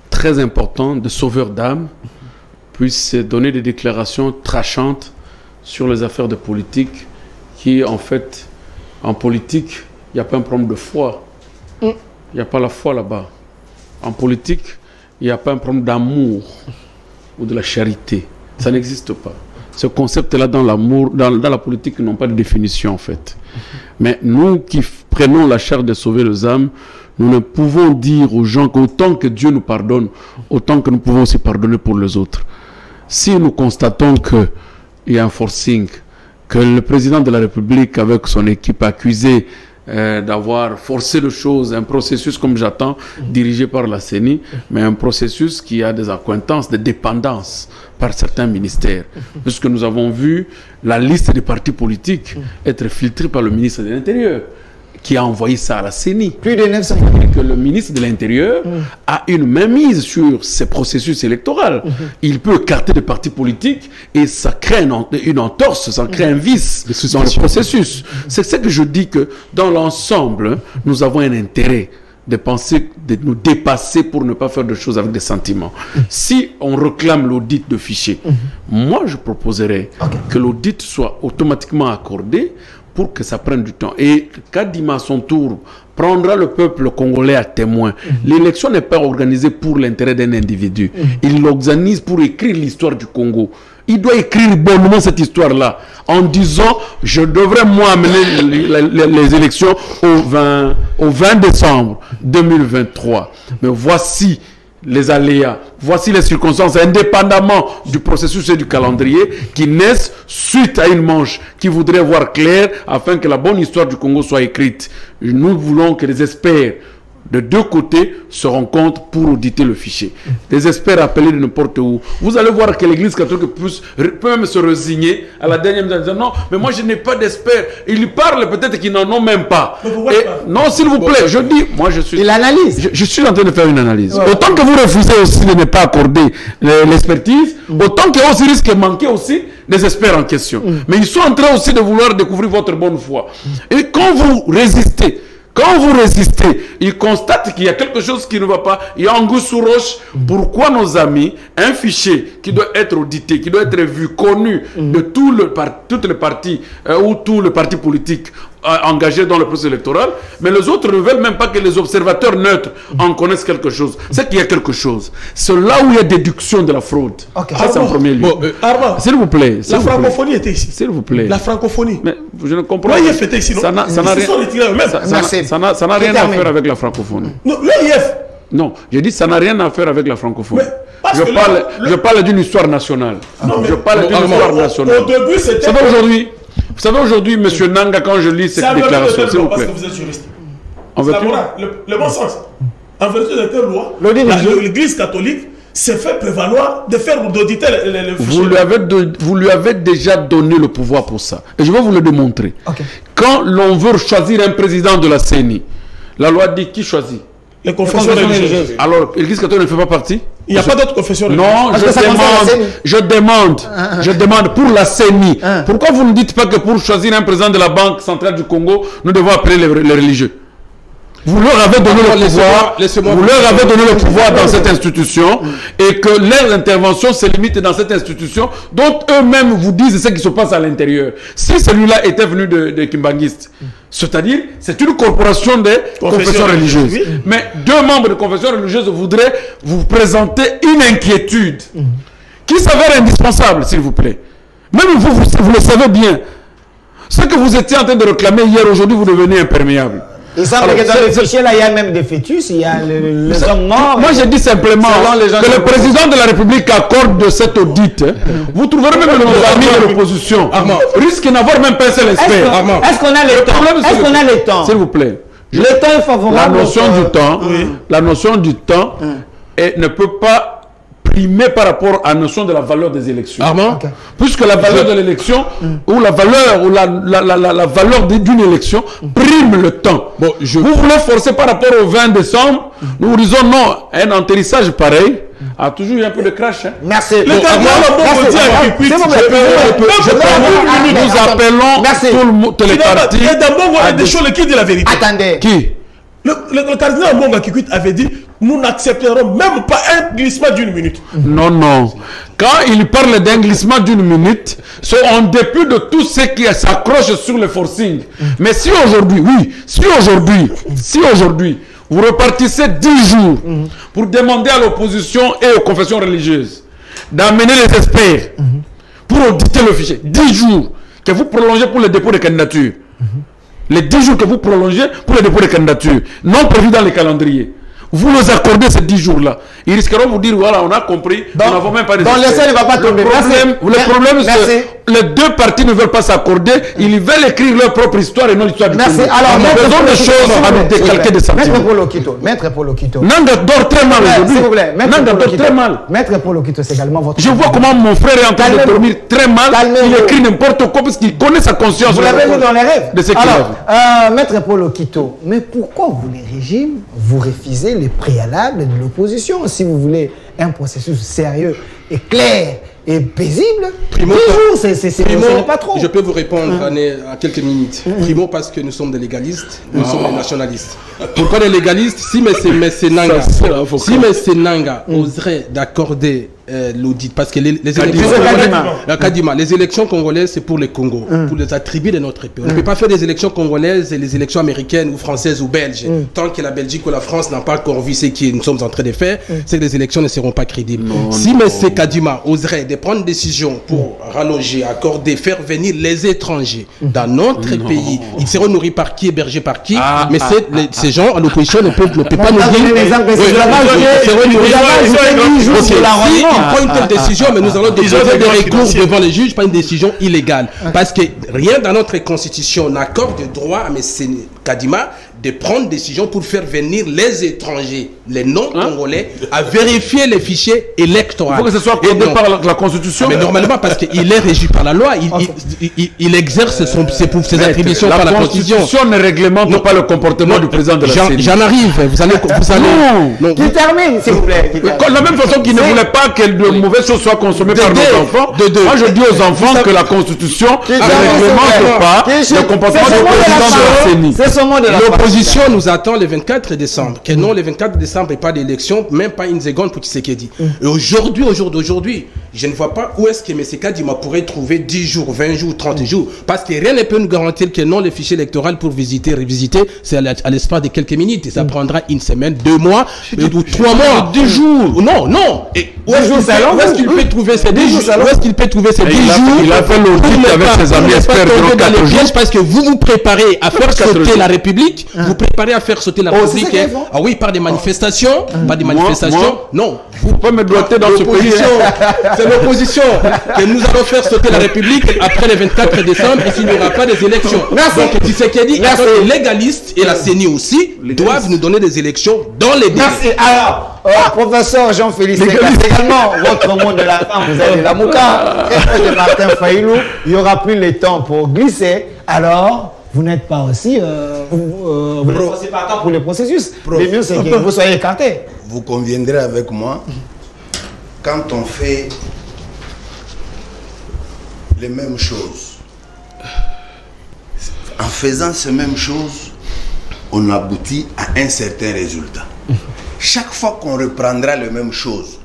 très important de sauveur d'âme, puisse donner des déclarations trachantes sur les affaires de politique, qui en fait, en politique, il n'y a pas un problème de foi. Il n'y a pas la foi là-bas. En politique, il n'y a pas un problème d'amour ou de la charité. Ça n'existe pas. Ce concept-là dans l'amour, dans la politique, n'ont pas de définition en fait. Mais nous qui prenons la charge de sauver les âmes, nous ne pouvons dire aux gens qu'autant que Dieu nous pardonne, autant que nous pouvons aussi pardonner pour les autres. Si nous constatons qu'il y a un forcing, que le président de la République, avec son équipe, accusé d'avoir forcé les choses, un processus, comme j'attends, dirigé par la CENI, mais un processus qui a des accointances, des dépendances par certains ministères. Puisque nous avons vu la liste des partis politiques être filtrée par le ministre de l'Intérieur, qui a envoyé ça à la CENI. Plus de 900. Que le ministre de l'Intérieur a une mainmise sur ces processus électoraux. Il peut écarter des partis politiques et ça crée une entorse, ça crée un vice dans le processus. C'est ce que je dis, que dans l'ensemble, nous avons un intérêt de penser, de nous dépasser pour ne pas faire de choses avec des sentiments. Si on réclame l'audit de fichiers, moi je proposerais que l'audit soit automatiquement accordé pour que ça prenne du temps. Et Kadima, à son tour, prendra le peuple congolais à témoin. L'élection n'est pas organisée pour l'intérêt d'un individu. Il l'organise pour écrire l'histoire du Congo. Il doit écrire bonnement cette histoire-là, en disant, je devrais moi amener les élections au 20 décembre 2023. Mais voici les aléas, voici les circonstances, indépendamment du processus et du calendrier, qui naissent suite à une manche qui voudrait voir clair afin que la bonne histoire du Congo soit écrite. Nous voulons que les experts de deux côtés se rencontrent pour auditer le fichier. Des experts appelés de n'importe où. Vous allez voir que l'Église catholique peut même se résigner à la dernière minute en disant non, mais moi je n'ai pas d'experts. Ils parlent peut-être qu'ils n'en ont même pas. Et, non, s'il vous plaît, je dis, moi je suis... Il analyse. Je suis en train de faire une analyse. Autant que vous refusez aussi de ne pas accorder l'expertise, autant qu'il y a aussi risque de manquer aussi des experts en question. Mais ils sont en train aussi de vouloir découvrir votre bonne foi. Et quand vous résistez, ils constatent qu'il y a quelque chose qui ne va pas. Il y a anguille sous roche. Pourquoi nos amis, un fichier qui doit être audité, qui doit être vu, connu de toutes les parties ou tous les partis politiques engagés dans le processus électoral, mais les autres ne veulent même pas que les observateurs neutres en connaissent quelque chose. C'est qu'il y a quelque chose. C'est là où il y a déduction de la fraude. Ça, c'est en premier lieu. S'il vous plaît. La francophonie était ici. S'il vous plaît. La francophonie. Mais je ne comprends pas. L'OIF était ici. Ça n'a rien à faire avec la francophonie. Non, l'OIF. Non, j'ai dit ça n'a rien à faire avec la francophonie. Je parle d'une histoire nationale. Je parle d'une histoire nationale. Au début, c'était... Vous savez aujourd'hui, M. Nanga, quand je lis cette déclaration, s'il vous plaît. Parce que vous êtes juriste. Le bon sens. En vertu de quelle loi, l'Église catholique s'est fait prévaloir de faire d'auditer les fichiers. Vous lui avez déjà donné le pouvoir pour ça. Et je vais vous le démontrer. Quand l'on veut choisir un président de la CENI, la loi dit qui choisit? Les confessions religieuses. Alors, l'Église catholique ne fait pas partie? Il n'y a pas d'autres confessions religieuses. Non, je demande pour la CENI. Pourquoi vous ne dites pas que pour choisir un président de la Banque centrale du Congo, nous devons appeler les religieux? Vous leur avez donné le pouvoir dans cette institution et que leur intervention se limite dans cette institution dont eux-mêmes vous disent ce qui se passe à l'intérieur. Si celui-là était venu de Kimbanguiste, c'est-à-dire c'est une corporation de confessions religieuses. Oui. Mais deux membres de confessions religieuses voudraient vous présenter une inquiétude qui s'avère indispensable, s'il vous plaît. Même vous le savez bien. Ce que vous étiez en train de réclamer hier, aujourd'hui, vous devenez imperméable. Il semble que dans le fichier, là, il y a même des fœtus, il y a les hommes morts. Moi, je dis simplement que le président de la République accorde de cet audit. Vous trouverez même nos amis de l'opposition risquent d'avoir même pas un seul expert. Est-ce qu'on a le temps? Est-ce qu'on a le temps? S'il vous plaît. Le temps est favorable. La notion du temps ne peut pas primer par rapport à la notion de la valeur des élections. Puisque la valeur de l'élection ou la valeur d'une élection prime le temps. Bon, vous voulez forcer par rapport au 20 décembre, nous disons non, un atterrissage pareil a toujours eu un peu de crash. Merci. Nous appelons tous les partis. Il y a d'abord des choses qui disent la vérité. Attendez. Qui? Le cardinal Mbonga Kikwit avait dit nous n'accepterons même pas un glissement d'une minute. Non, non. Quand il parle d'un glissement d'une minute, c'est en dépit de tout ce qui s'accroche sur le forcing. Mais si aujourd'hui, si aujourd'hui, vous repartissez 10 jours pour demander à l'opposition et aux confessions religieuses d'amener les experts pour auditer le fichier, 10 jours que vous prolongez pour le dépôt de candidature, les 10 jours que vous prolongez pour le dépôt de candidature, non prévus dans les calendriers, vous nous accordez ces 10 jours-là. Ils risqueront de vous dire, voilà, on a compris, nous n'avons même pas de... Donc l'essai ne va pas tomber. Le problème, c'est que les deux parties ne veulent pas s'accorder. Ils veulent écrire leur propre histoire et non l'histoire du pays. Merci. Alors, faisons des choses à nous décalquer des sentiments. Maître Paul Okito. Nanga dort très mal aujourd'hui. S'il vous plaît. Nanga dort très mal. Maître Paul Okito, c'est également votre... Je vois comment mon frère est en train de dormir très mal. Il écrit n'importe quoi parce qu'il connaît sa conscience. Vous l'avez vu dans les rêves. De ce qu'il a vu. Maître Paul Okito, mais pourquoi vous, les régimes, vous refusez les préalables de l'opposition si vous voulez un processus sérieux et clair et paisible? Primo, ce n'est pas trop. Je peux vous répondre à quelques minutes. Primo, parce que nous sommes des légalistes, nous sommes des nationalistes. Pourquoi des légalistes? Si M. Nanga, oserait d'accorder l'audit, parce que les élections congolaises, c'est pour les Congo, pour les attributs de notre pays. On ne peut pas faire des élections congolaises et les élections américaines ou françaises ou belges. Tant que la Belgique ou la France n'a pas encore vu ce que nous sommes en train de faire, c'est que les élections ne seront pas crédibles. Si M. Kadima oserait de prendre une décision pour rallonger, accorder, faire venir les étrangers dans notre pays, ils seront nourris par qui, hébergés par qui, mais ces gens à l'opposition ne peuvent pas nous dire. Il prend une telle décision, mais nous allons déposer des recours devant les juges, pas une décision illégale. Parce que rien dans notre constitution n'accorde de droit à M. Kadima de prendre une décision pour faire venir les étrangers, les non-congolais, à vérifier les fichiers électoraux. Il faut que ce soit accordé par la Constitution. Mais normalement, parce qu'il est régi par la loi, il exerce ses attributions par la Constitution. La Constitution ne réglemente pas le comportement du président de la CENI. J'en arrive, vous allez... Non. Qui termine, s'il vous plaît. De la même façon qu'il ne voulait pas que de mauvaises choses soient consommées par nos enfants, moi je dis aux enfants que la Constitution ne réglemente pas le comportement du président de la CENI. C'est ce mot de la L'opposition nous attend le 24 décembre. Que non, le 24 décembre, il n'y a pas d'élection, même pas une seconde pour Tshisekedi. Et aujourd'hui, je ne vois pas où est-ce que M. Kadima pourrait trouver 10 jours, 20 jours, 30 jours. Parce que rien ne peut nous garantir que non, le fichier électoral pour revisiter, c'est à l'espace de quelques minutes. Et ça prendra une semaine, 2 mois, ou 3 mois. 10 jours. Non. Et où est-ce qu'il peut trouver ces 10 jours? Où est-ce qu'il peut trouver ces 10 jours? Il a fait l'audit avec ses amis experts durant 4 jours. Parce que vous préparez à faire sauter la République. Vous préparez à faire sauter la République. Ah oui, par des manifestations. Par des manifestations. Non. Vous pouvez me doiter dans ce pays. C'est l'opposition que nous allons faire sauter la République après le 24 décembre et s'il n'y aura pas des élections. Donc Tshisekedi, les légalistes et la CENI aussi doivent nous donner des élections dans les délais. Merci. Alors, professeur Jean-Félix, c'est également votre mot de la fin. Vous avez la mouka. Et de Martin Faïlou, il n'y aura plus le temps pour glisser. Alors, vous n'êtes pas aussi... vous n'êtes aussi partant pour le processus. Le mieux, c'est que vous soyez écarté. Vous conviendrez avec moi, quand on fait les mêmes choses, en faisant ces mêmes choses, on aboutit à un certain résultat. Chaque fois qu'on reprendra les mêmes choses,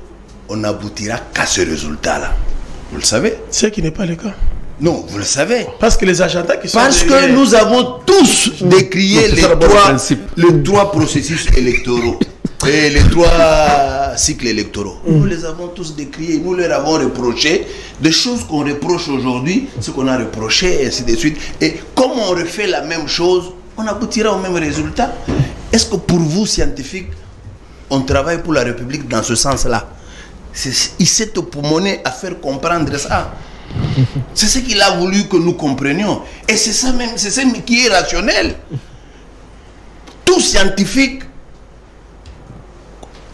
on n'aboutira qu'à ce résultat-là. Vous le savez? Ce qui n'est pas le cas. Non, vous le savez. Parce que les agendas qui sont... Parce que nous avons tous décrié les trois processus électoraux et les 3 cycles électoraux. Nous les avons tous décriés, nous leur avons reproché des choses qu'on reproche aujourd'hui, ce qu'on a reproché, et ainsi de suite. Et comme on refait la même chose, on aboutira au même résultat. Est-ce que pour vous, scientifiques, on travaille pour la République dans ce sens-là? Il s'est époumoné à faire comprendre ça. C'est ce qu'il a voulu que nous comprenions. Et c'est ça même, c'est ça qui est rationnel. Tout scientifique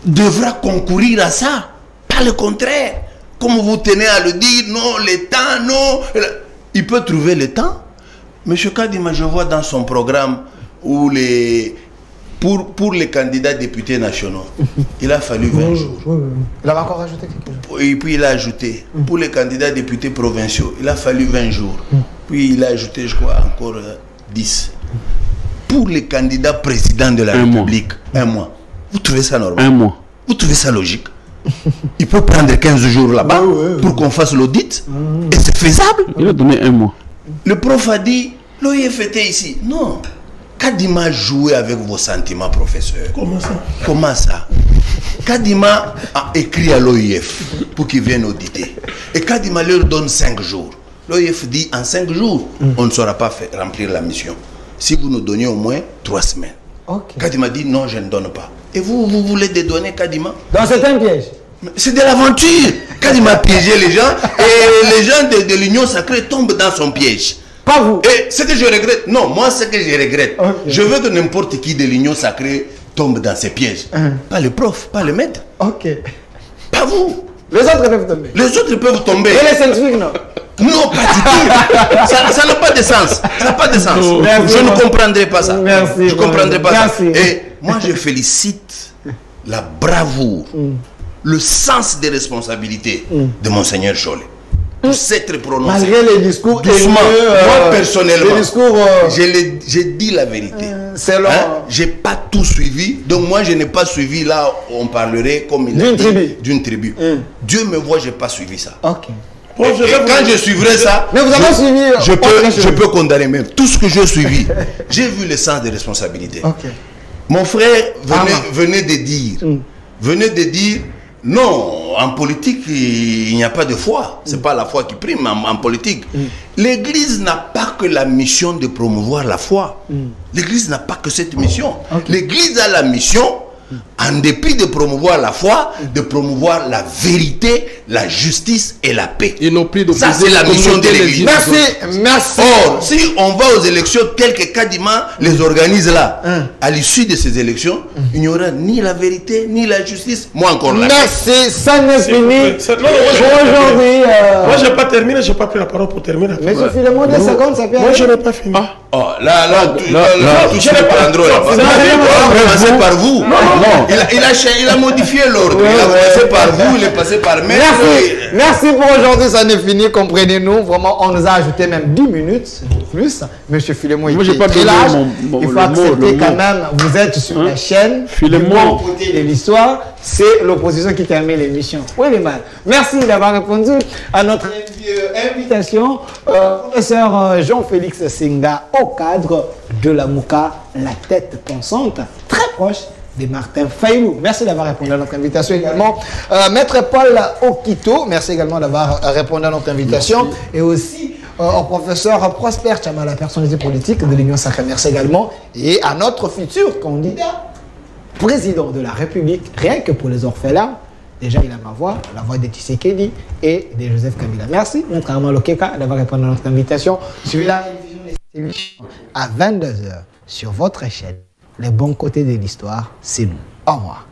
devra concourir à ça, pas le contraire. Comme vous tenez à le dire, non, le temps, non. Il peut trouver le temps. M. Kadima, je vois dans son programme où pour les candidats députés nationaux, il a fallu 20 jours. Il a encore rajouté quelque chose. Et puis il a ajouté, pour les candidats députés provinciaux, il a fallu 20 jours. Puis il a ajouté, je crois, encore 10. Pour les candidats présidents de la République, 1 mois. Vous trouvez ça normal? 1 mois. Vous trouvez ça logique? Il peut prendre 15 jours là-bas pour qu'on fasse l'audit. Et c'est faisable. Il a donné 1 mois. Le prof a dit, l'OIF était ici. Non. Kadima jouait avec vos sentiments, professeur. Comment ça? Comment ça? Kadima a écrit à l'OIF pour qu'ils viennent auditer. Et Kadima leur donne 5 jours. L'OIF dit, en 5 jours, on ne saura pas remplir la mission. Si vous nous donniez au moins 3 semaines. Kadima dit, non, je ne donne pas. Et vous voulez dédouaner Kadima? Donc c'est un piège. C'est de l'aventure. Kadima a piégé les gens et les gens de l'Union sacrée tombent dans son piège. Pas vous. Et ce que je regrette, non, moi ce que je regrette, je veux que n'importe qui de l'Union sacrée tombe dans ces pièges. Pas le prof, pas le maître. Pas vous. Les autres peuvent tomber. Les autres peuvent tomber. Et les scientifiques, non? Non, pas du tout. Ça n'a pas de sens. Ça n'a pas de sens. Merci, je ne comprendrai pas ça. Merci. Je ne comprendrai pas Merci. ça. Et moi, je félicite la bravoure, le sens des responsabilités de Monseigneur Cholet. Pour s'être prononcé. Malgré les discours doucement. Moi, personnellement, les discours, j'ai dit la vérité. C'est long. J'ai pas tout suivi. Donc moi, je n'ai pas suivi là où on parlerait comme il a dit d'une tribu. Dieu me voit, je n'ai pas suivi ça. Et quand je suivrai ça, mais vous avez suivi, je peux condamner même tout ce que j'ai suivi. J'ai vu le sens des responsabilités. Mon frère venait de dire, non, en politique, il n'y a pas de foi. Ce n'est pas la foi qui prime en politique. L'Église n'a pas que la mission de promouvoir la foi. L'Église n'a pas que cette mission. L'Église a la mission, en dépit de promouvoir la foi, de promouvoir la vérité, la justice et la paix. Ça, c'est la mission de l'Église. Merci. Or, si on va aux élections telles que Kadima les organise là, à l'issue de ces élections, il n'y aura ni la vérité, ni la justice, moi encore la paix. Merci, ça n'est fini. Aujourd'hui. Moi, je n'ai pas terminé, je n'ai pas pris la parole pour terminer. Monsieur Philemon, 2 secondes, ça peut aller. Moi, je n'ai pas fini. Oh, là, tout je n'ai pas l'endroit. On va commencer par vous. Il a modifié l'ordre. Il a commencé par vous, il est passé par moi. Merci pour aujourd'hui, ça n'est fini, comprenez-nous. Vraiment, on nous a ajouté même 10 minutes plus. Monsieur Philemon, il était très large. Il faut accepter quand même, vous êtes sur la chaîne. Philemon, du côté de l'histoire, c'est l'opposition qui termine l'émission. Oui, les mal. Merci d'avoir répondu à notre invitation. Professeur Jean-Félix Senga, au cadre de la MOUCA, la tête pensante, très proche de Martin Fayou. Merci d'avoir répondu à notre invitation également. Maître Paul Okito, merci également d'avoir répondu à notre invitation. Merci. Et aussi au professeur Prosper Tchama, la personnalité politique de l'Union sacrée. Merci également. Et à notre futur candidat, président de la République, rien que pour les orphelins. Déjà, il a ma voix, la voix de Tshisekedi et de Joseph Kabila. Merci, notre Armand Lokeka, d'avoir répondu à notre invitation. Suivez-la à 22h sur votre chaîne. Les bons côtés de l'histoire, c'est nous. Au revoir.